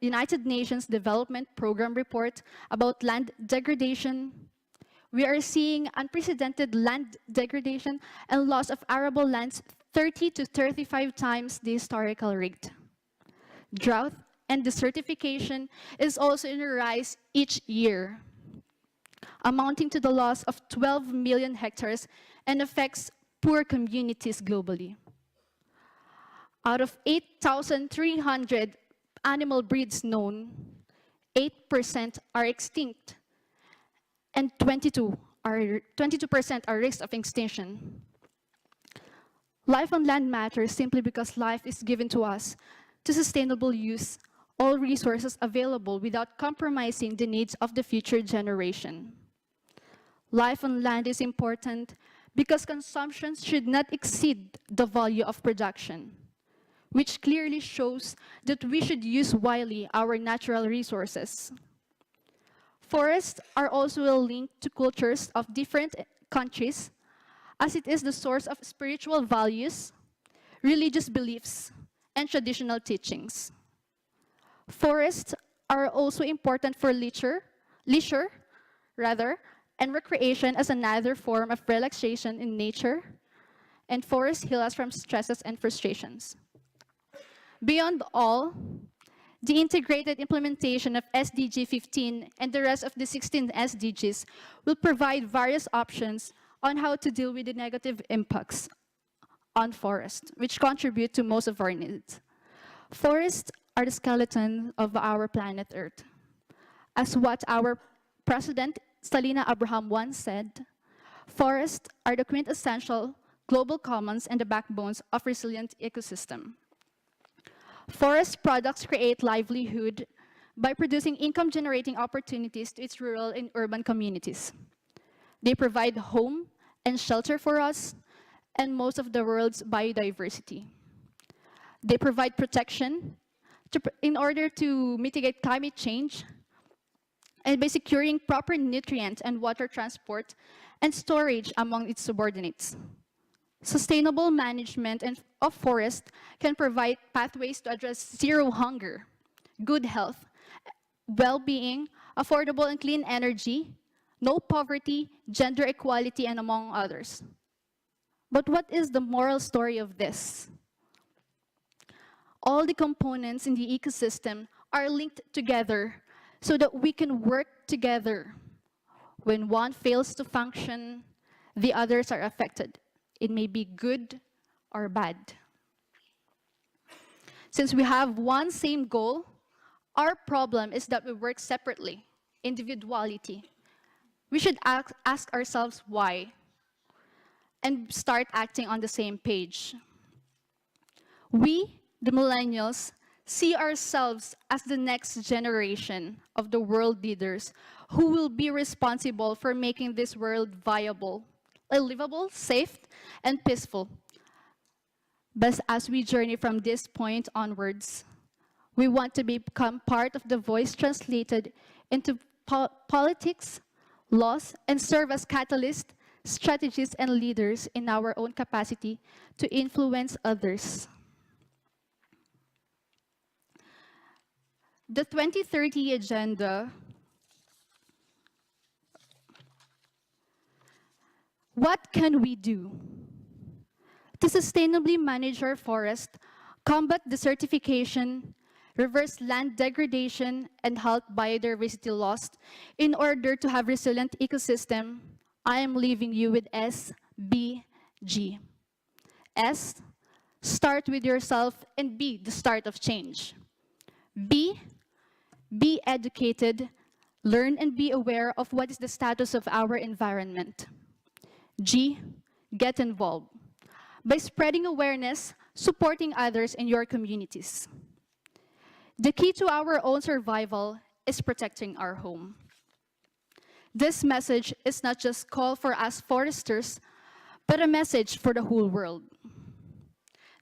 United Nations Development Program report about land degradation, we are seeing unprecedented land degradation and loss of arable lands 30 to 35 times the historical rate. Drought and desertification is also in a rise each year, amounting to the loss of 12 million hectares and affects poor communities globally. Out of 8,300 animal breeds known, 8% are extinct, and 22% are risk of extinction. Life on land matters simply because life is given to us to sustainable use all resources available without compromising the needs of the future generation. Life on land is important because consumption should not exceed the value of production, which clearly shows that we should use wisely our natural resources. Forests are also linked to cultures of different countries, as it is the source of spiritual values, religious beliefs, and traditional teachings. Forests are also important for leisure, and recreation as another form of relaxation in nature, and forests heal us from stresses and frustrations. Beyond all, the integrated implementation of SDG 15 and the rest of the 16 SDGs will provide various options on how to deal with the negative impacts on forests, which contribute to most of our needs. Forests are the skeleton of our planet Earth. As what our President Salina Abraham once said, forests are the quintessential global commons and the backbones of resilient ecosystem. Forest products create livelihood by producing income-generating opportunities to its rural and urban communities. They provide home and shelter for us and most of the world's biodiversity. They provide protection in order to mitigate climate change and by securing proper nutrient and water transport and storage among its subordinates. Sustainable management of forests can provide pathways to address zero hunger, good health, well-being, affordable and clean energy, no poverty, gender equality, and among others. But what is the moral story of this? All the components in the ecosystem are linked together so that we can work together. When one fails to function, the others are affected. It may be good or bad. Since we have one same goal, our problem is that we work separately, individuality. We should ask ourselves why and start acting on the same page. We, the millennials, see ourselves as the next generation of the world leaders who will be responsible for making this world viable, livable, safe, and peaceful. But as we journey from this point onwards, we want to become part of the voice translated into politics, laws, and serve as catalysts, strategists, and leaders in our own capacity to influence others. The 2030 Agenda, what can we do to sustainably manage our forest, combat desertification, reverse land degradation, and halt biodiversity loss in order to have resilient ecosystem? I am leaving you with SBG. S, start with yourself, and B, the start of change. B, be educated, learn and be aware of what is the status of our environment. G, get involved by spreading awareness, supporting others in your communities. The key to our own survival is protecting our home. This message is not just call for us foresters, but a message for the whole world.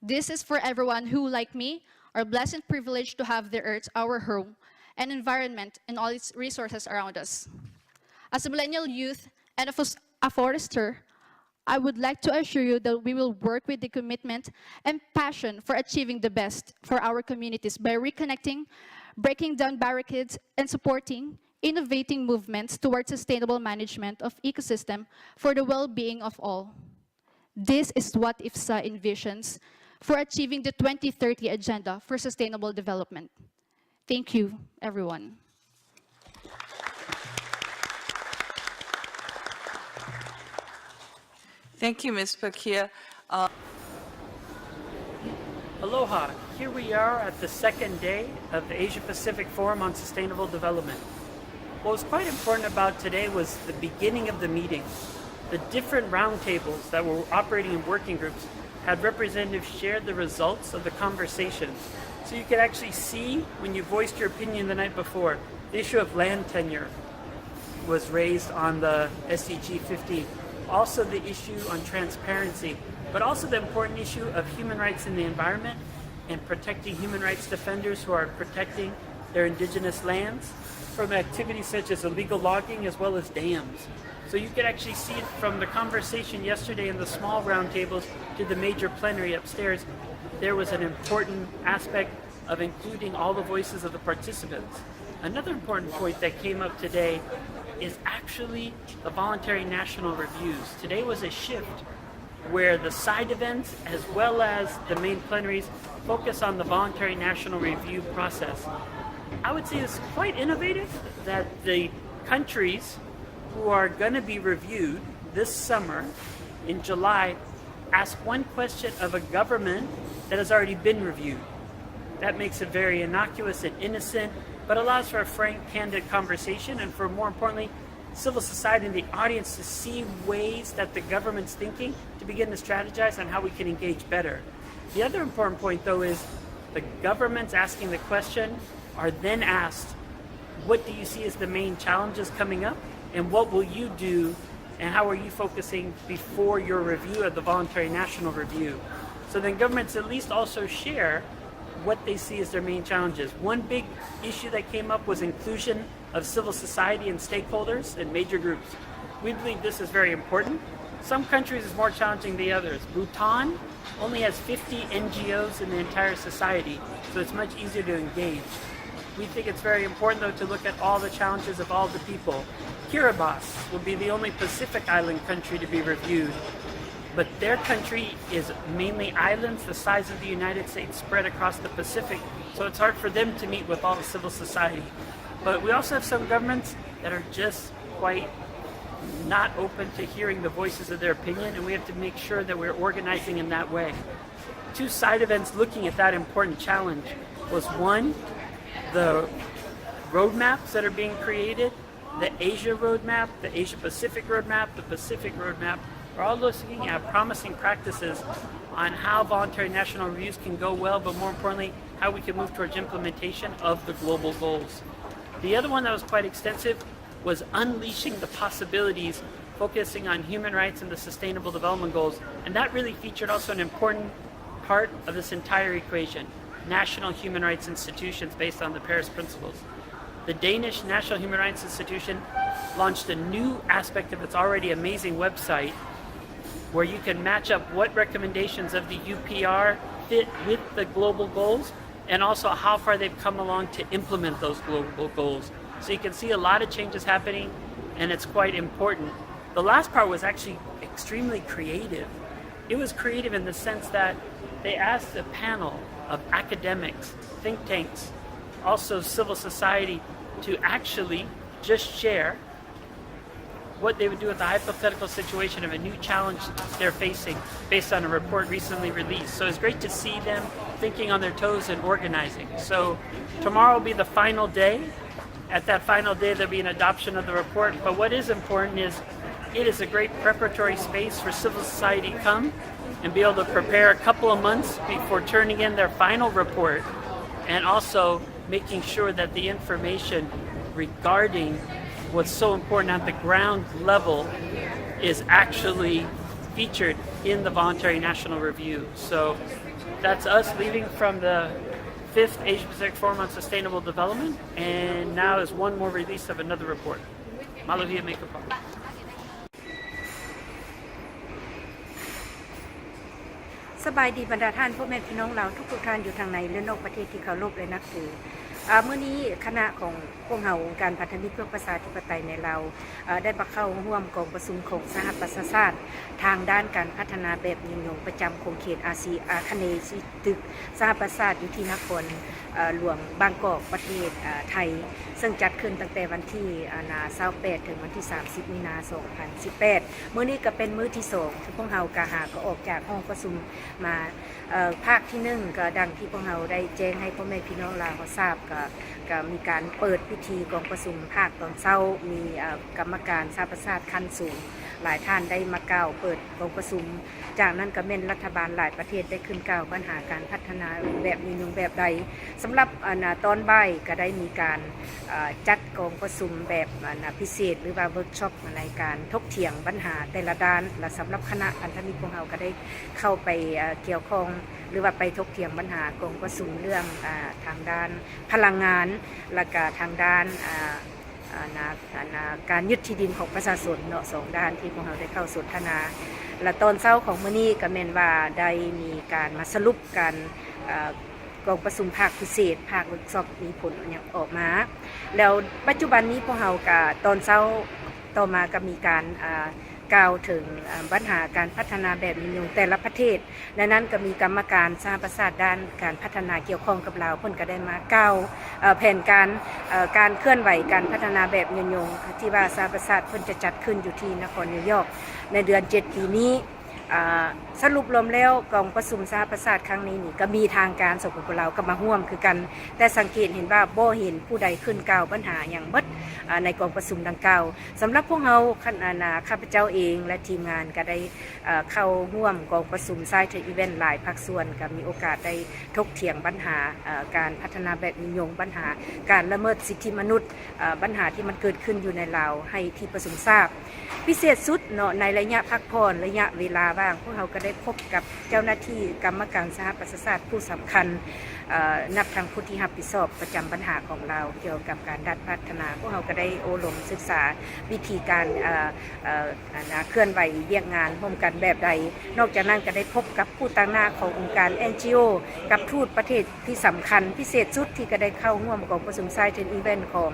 This is for everyone who, like me, are blessed and privileged to have the earth, our home, and environment, and all its resources around us. As a millennial youth and a forester, I would like to assure you that we will work with the commitment and passion for achieving the best for our communities by reconnecting, breaking down barricades, and supporting innovating movements towards sustainable management of ecosystem for the well-being of all. This is what IFSA envisions for achieving the 2030 Agenda for Sustainable Development. Thank you, everyone. Thank you, Ms. Pakia. Aloha, here we are at the second day of the Asia Pacific Forum on Sustainable Development. What was quite important about today was the beginning of the meeting. The different roundtables that were operating in working groups had representatives share the results of the conversations. So you could actually see when you voiced your opinion the night before, the issue of land tenure was raised on the SDG 15. Also the issue on transparency, but also the important issue of human rights in the environment and protecting human rights defenders who are protecting their indigenous lands from activities such as illegal logging as well as dams. So you could actually see it from the conversation yesterday in the small roundtables to the major plenary upstairs. There was an important aspect of including all the voices of the participants. Another important point that came up today is actually the voluntary national reviews. Today was a shift where the side events as well as the main plenaries focus on the voluntary national review process. I would say it's quite innovative that the countries who are going to be reviewed this summer in July ask one question of a government that has already been reviewed. That makes it very innocuous and innocent, but allows for a frank, candid conversation and for, more importantly, civil society and the audience to see ways that the government's thinking to begin to strategize on how we can engage better. The other important point, though, is the governments asking the question are then asked, what do you see as the main challenges coming up, and what will you do, and how are you focusing before your review of the voluntary national review? So then governments at least also share what they see as their main challenges. One big issue that came up was inclusion of civil society and stakeholders in major groups. We believe this is very important. Some countries is more challenging than others. Bhutan only has 50 NGOs in the entire society, so it's much easier to engage. We think it's very important, though, to look at all the challenges of all the people. Kiribati will be the only Pacific Island country to be reviewed, but their country is mainly islands the size of the United States spread across the Pacific, so it's hard for them to meet with all the civil society. But we also have some governments that are just quite not open to hearing the voices of their opinion, and we have to make sure that we're organizing in that way. Two side events looking at that important challenge was one, the roadmaps that are being created, the Asia roadmap, the Asia Pacific roadmap, the Pacific roadmap, are all looking at promising practices on how voluntary national reviews can go well, but more importantly, how we can move towards implementation of the global goals. The other one that was quite extensive was unleashing the possibilities, focusing on human rights and the Sustainable Development Goals, and that really featured also an important part of this entire equation, national human rights institutions based on the Paris Principles. The Danish National Human Rights Institution launched a new aspect of its already amazing website where you can match up what recommendations of the UPR fit with the global goals and also how far they've come along to implement those global goals. So you can see a lot of changes happening, and it's quite important. The last part was actually extremely creative. It was creative in the sense that they asked a panel of academics, think tanks, also civil society to actually just share what they would do with the hypothetical situation of a new challenge they're facing based on a report recently released. So it's great to see them thinking on their toes and organizing. So tomorrow will be the final day. At that final day, there'll be an adoption of the report. But what is important is it is a great preparatory space for civil society to come and be able to prepare a couple of months before turning in their final report, and also making sure that the information regarding what's so important at the ground level is actually featured in the voluntary national review. So that's us leaving from the 5th Asia Pacific Forum on Sustainable Development, and now is one more release of another report. Malavia Makapa. สบายดีบรรดาท่านพ่อแม่พี่น้องเราทุกท่านอยู่ทางในและนอกประเทศที่เคารพและนับถือเมื่อนี้คณะของพวกเราองค์การพันธมิตรเพื่อประชาธิปไตยในเราได้มาเข้าร่วมกองประชุมของสหประชาชาติทางด้านการพัฒนาแบบยืนยงประจำคงเขตอาคเนย์ตึกสหประชาชาติอยู่ที่นครหลวงบางกอกประเทศไทยซึ่งจัดขึ้นตั้งแต่วันที่28ถึงวันที่30มีนาคม2018มื้อนี้ก็เป็นมื้อที่2ที่พวกเราก็ออกจากห้องประชุมมาภาคที่1ก็ดังที่พวกเราได้แจ้งให้พ่อแม่พี่น้องลาวทราบก็มีการเปิดพิธีกองประชุมภาคตอนเช้ามีกรรมการสหประชาชาติขั้นสูงหลายท่านได้มากล่าวเปิดกองประชุมจากนั้นก็เม่นรัฐบาลหลายประเทศได้ขึ้นกล่าวปัญหาการพัฒนาแบบยืนยงแบบใดสำหรับตอนบ่ายก็ได้มีการจัดกองประชุมแบบพิเศษหรือว่าเวิร์กช็อปในการถกเถียงปัญหาแต่ละด้านและสำหรับคณะพันธมิตรของเราก็ได้เข้าไปเกี่ยวข้องหรือว่าไปถกเถียงปัญหากองประชุมเรื่องทางด้านพลังงานและก็ทางด้านการยึดที่ดินของประชาชนเนาะสองด้านที่พวกเราได้เข้าสนทนาและตอนเช้าของมื้อนี้ก็แม่นว่าได้มีการมาสรุปการกองประชุมภาคพิเศษภาคเวิร์กช็อปมีผลออกมาแล้วปัจจุบันนี้พวกเราก็ตอนเช้าต่อมาก็มีการกล่าวถึงปัญหาการพัฒนาแบบยืนยงแต่ละประเทศดังนั้นก็มีกรรมการสหประชาชาติด้านการพัฒนาเกี่ยวข้องกับเราเพิ่นก็ได้มากล่าวแผนการเคลื่อนไหวการพัฒนาแบบยืนยงที่ว่าสหประชาชาติเพิ่นจะจัดขึ้นอยู่ที่นครนิวยอร์กในเดือน7ปีนี้สรุปรวมแล้วกองประชุมสหประชาชาติครั้งนี้นี่ก็มีทางการส่งของเราก็มาร่วมคือกันแต่สังเกตเห็นว่าบ่เห็นผู้ใดขึ้นกล่าวปัญหาอย่างเบิดในกองประชุมดังกล่าวสำหรับพวกเราข้าพเจ้าเองและทีมงานก็ได้เข้าร่วมกองประชุมไซต์อีเวนต์หลายภาคส่วนก็มีโอกาสได้ถกเถียงปัญหาการพัฒนาแบบยืนยงปัญหาการละเมิดสิทธิมนุษย์ปัญหาที่มันเกิดขึ้นอยู่ในลาวให้ที่ประชุมทราบพิเศษสุดเนาะในระยะพักผ่อนระยะเวลาบ้างพวกเราก็ได้พบกับเจ้าหน้าที่กรรมการสหประชาชาติผู้สำคัญนับทางผู้ที่รับผิดชอบประจำปัญหาของเราเกี่ยวกับการด้านพัฒนาพวกเราก็ได้อบรมศึกษาวิธีการเคลื่อนไหวเรียกงานร่วมกันแบบใดนอกจากนั้นก็ได้พบกับผู้ตั้งหน้าขององค์การ NGO กับทูตประเทศที่สำคัญพิเศษสุดที่ก็ได้เข้าร่วมกองประชุมไซต์อีเวนต์ของ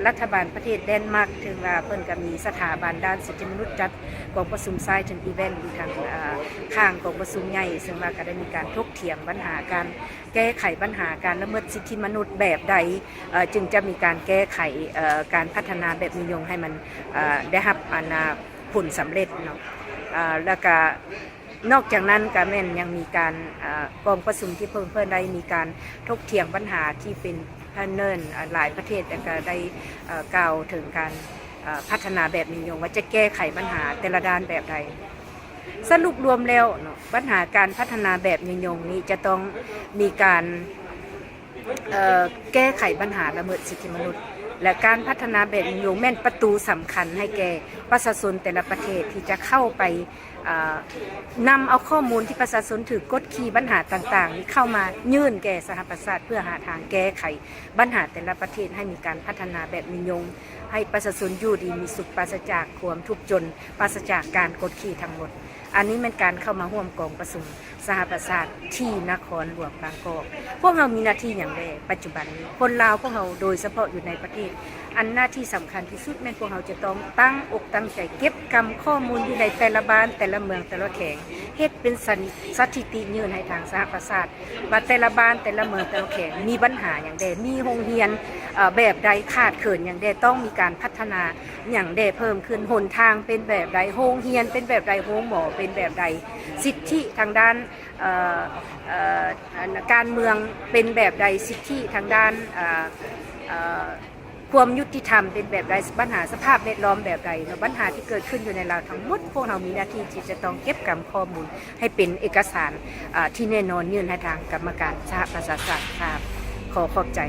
รัฐบาลประเทศเดนมาร์กถึงว่าเพิ่นก็มีสถาบันด้านสิทธิมนุษย์จัดกองประชุมไซต์อีเวนต์อยู่ทางข้างกองประชุมใหญ่ซึ่งว่าก็ได้มีการถกเถียงปัญหาการแก้ไขปัญหาการละเมิดสิทธิมนุษย์แบบใดจึงจะมีการแก้ไขการพัฒนาแบบนิยมให้มันได้รับผลสำเร็จเนาะแล้วก็นอกจากนั้นก็แม่นยังมีการกองประชุมที่เพิ่มได้มีการถกเถียงปัญหาที่เป็นเนิ่นหลายประเทศก็ได้กล่าวถึงการพัฒนาแบบนิยมว่าจะแก้ไขปัญหาแต่ละด้านแบบใดสรุปรวมแล้วปัญหาการพัฒนาแบบยืนยงนี้จะต้องมีการแก้ไขปัญหาละเมิดสิทธิมนุษย์และการพัฒนาแบบยืนยงแม่นประตูสำคัญให้แก่ประชาชนแต่ละประเทศที่จะเข้าไปนำเอาข้อมูลที่ประชาชนถือกดขี่ปัญหาต่างๆนี้เข้ามายื่นแก่สหประชาชาติเพื่อหาทางแก้ไขปัญหาแต่ละประเทศให้มีการพัฒนาแบบยืนยงให้ประชาชนอยู่ดีมีสุขปราศจากความทุกข์จนปราศจากการกดขี่ทั้งหมดอันนี้เป็นการเข้ามาร่วมกองประชุมสหประชาชาติที่นครหลวงบางกอกพวกเรามีหน้าที่อย่างไรปัจจุบันนี้คนลาวพวกเราโดยเฉพาะอยู่ในประเทศอันหน้าที่สำคัญที่สุดแม่นพวกเราจะต้องตั้งอกตั้งใจเก็บกำข้อมูลอยู่ในแต่ละบ้านแต่ละเมืองแต่ละแข่งเฮ็ดเป็นสถิติยื่นให้ทางสหประชาชาติว่าแต่ละบ้านแต่ละเมืองแต่ละแข่งมีปัญหาอย่างใดมีโรงเรียนแบบใดขาดเขินอย่างใดต้องมีการพัฒนาอย่างใดเพิ่มขึ้นหนทางเป็นแบบใดโรงเรียนเป็นแบบใดโรงหมอเป็นแบบใดสิทธิทางด้านการเมืองเป็นแบบใดสิทธิทางด้านความยุติธรรมเป็นแบบใดปัญหาสภาพแวดล้อมแบบใดปัญหาที่เกิดขึ้นอยู่ในเราทั้งหมดพวกเรามีหน้าที่ที่จะต้องเก็บกำข้อมูลให้เป็นเอกสารที่แน่นอนยื่นให้ทางกรรมการสหประชาชาติครับขอขอบใจ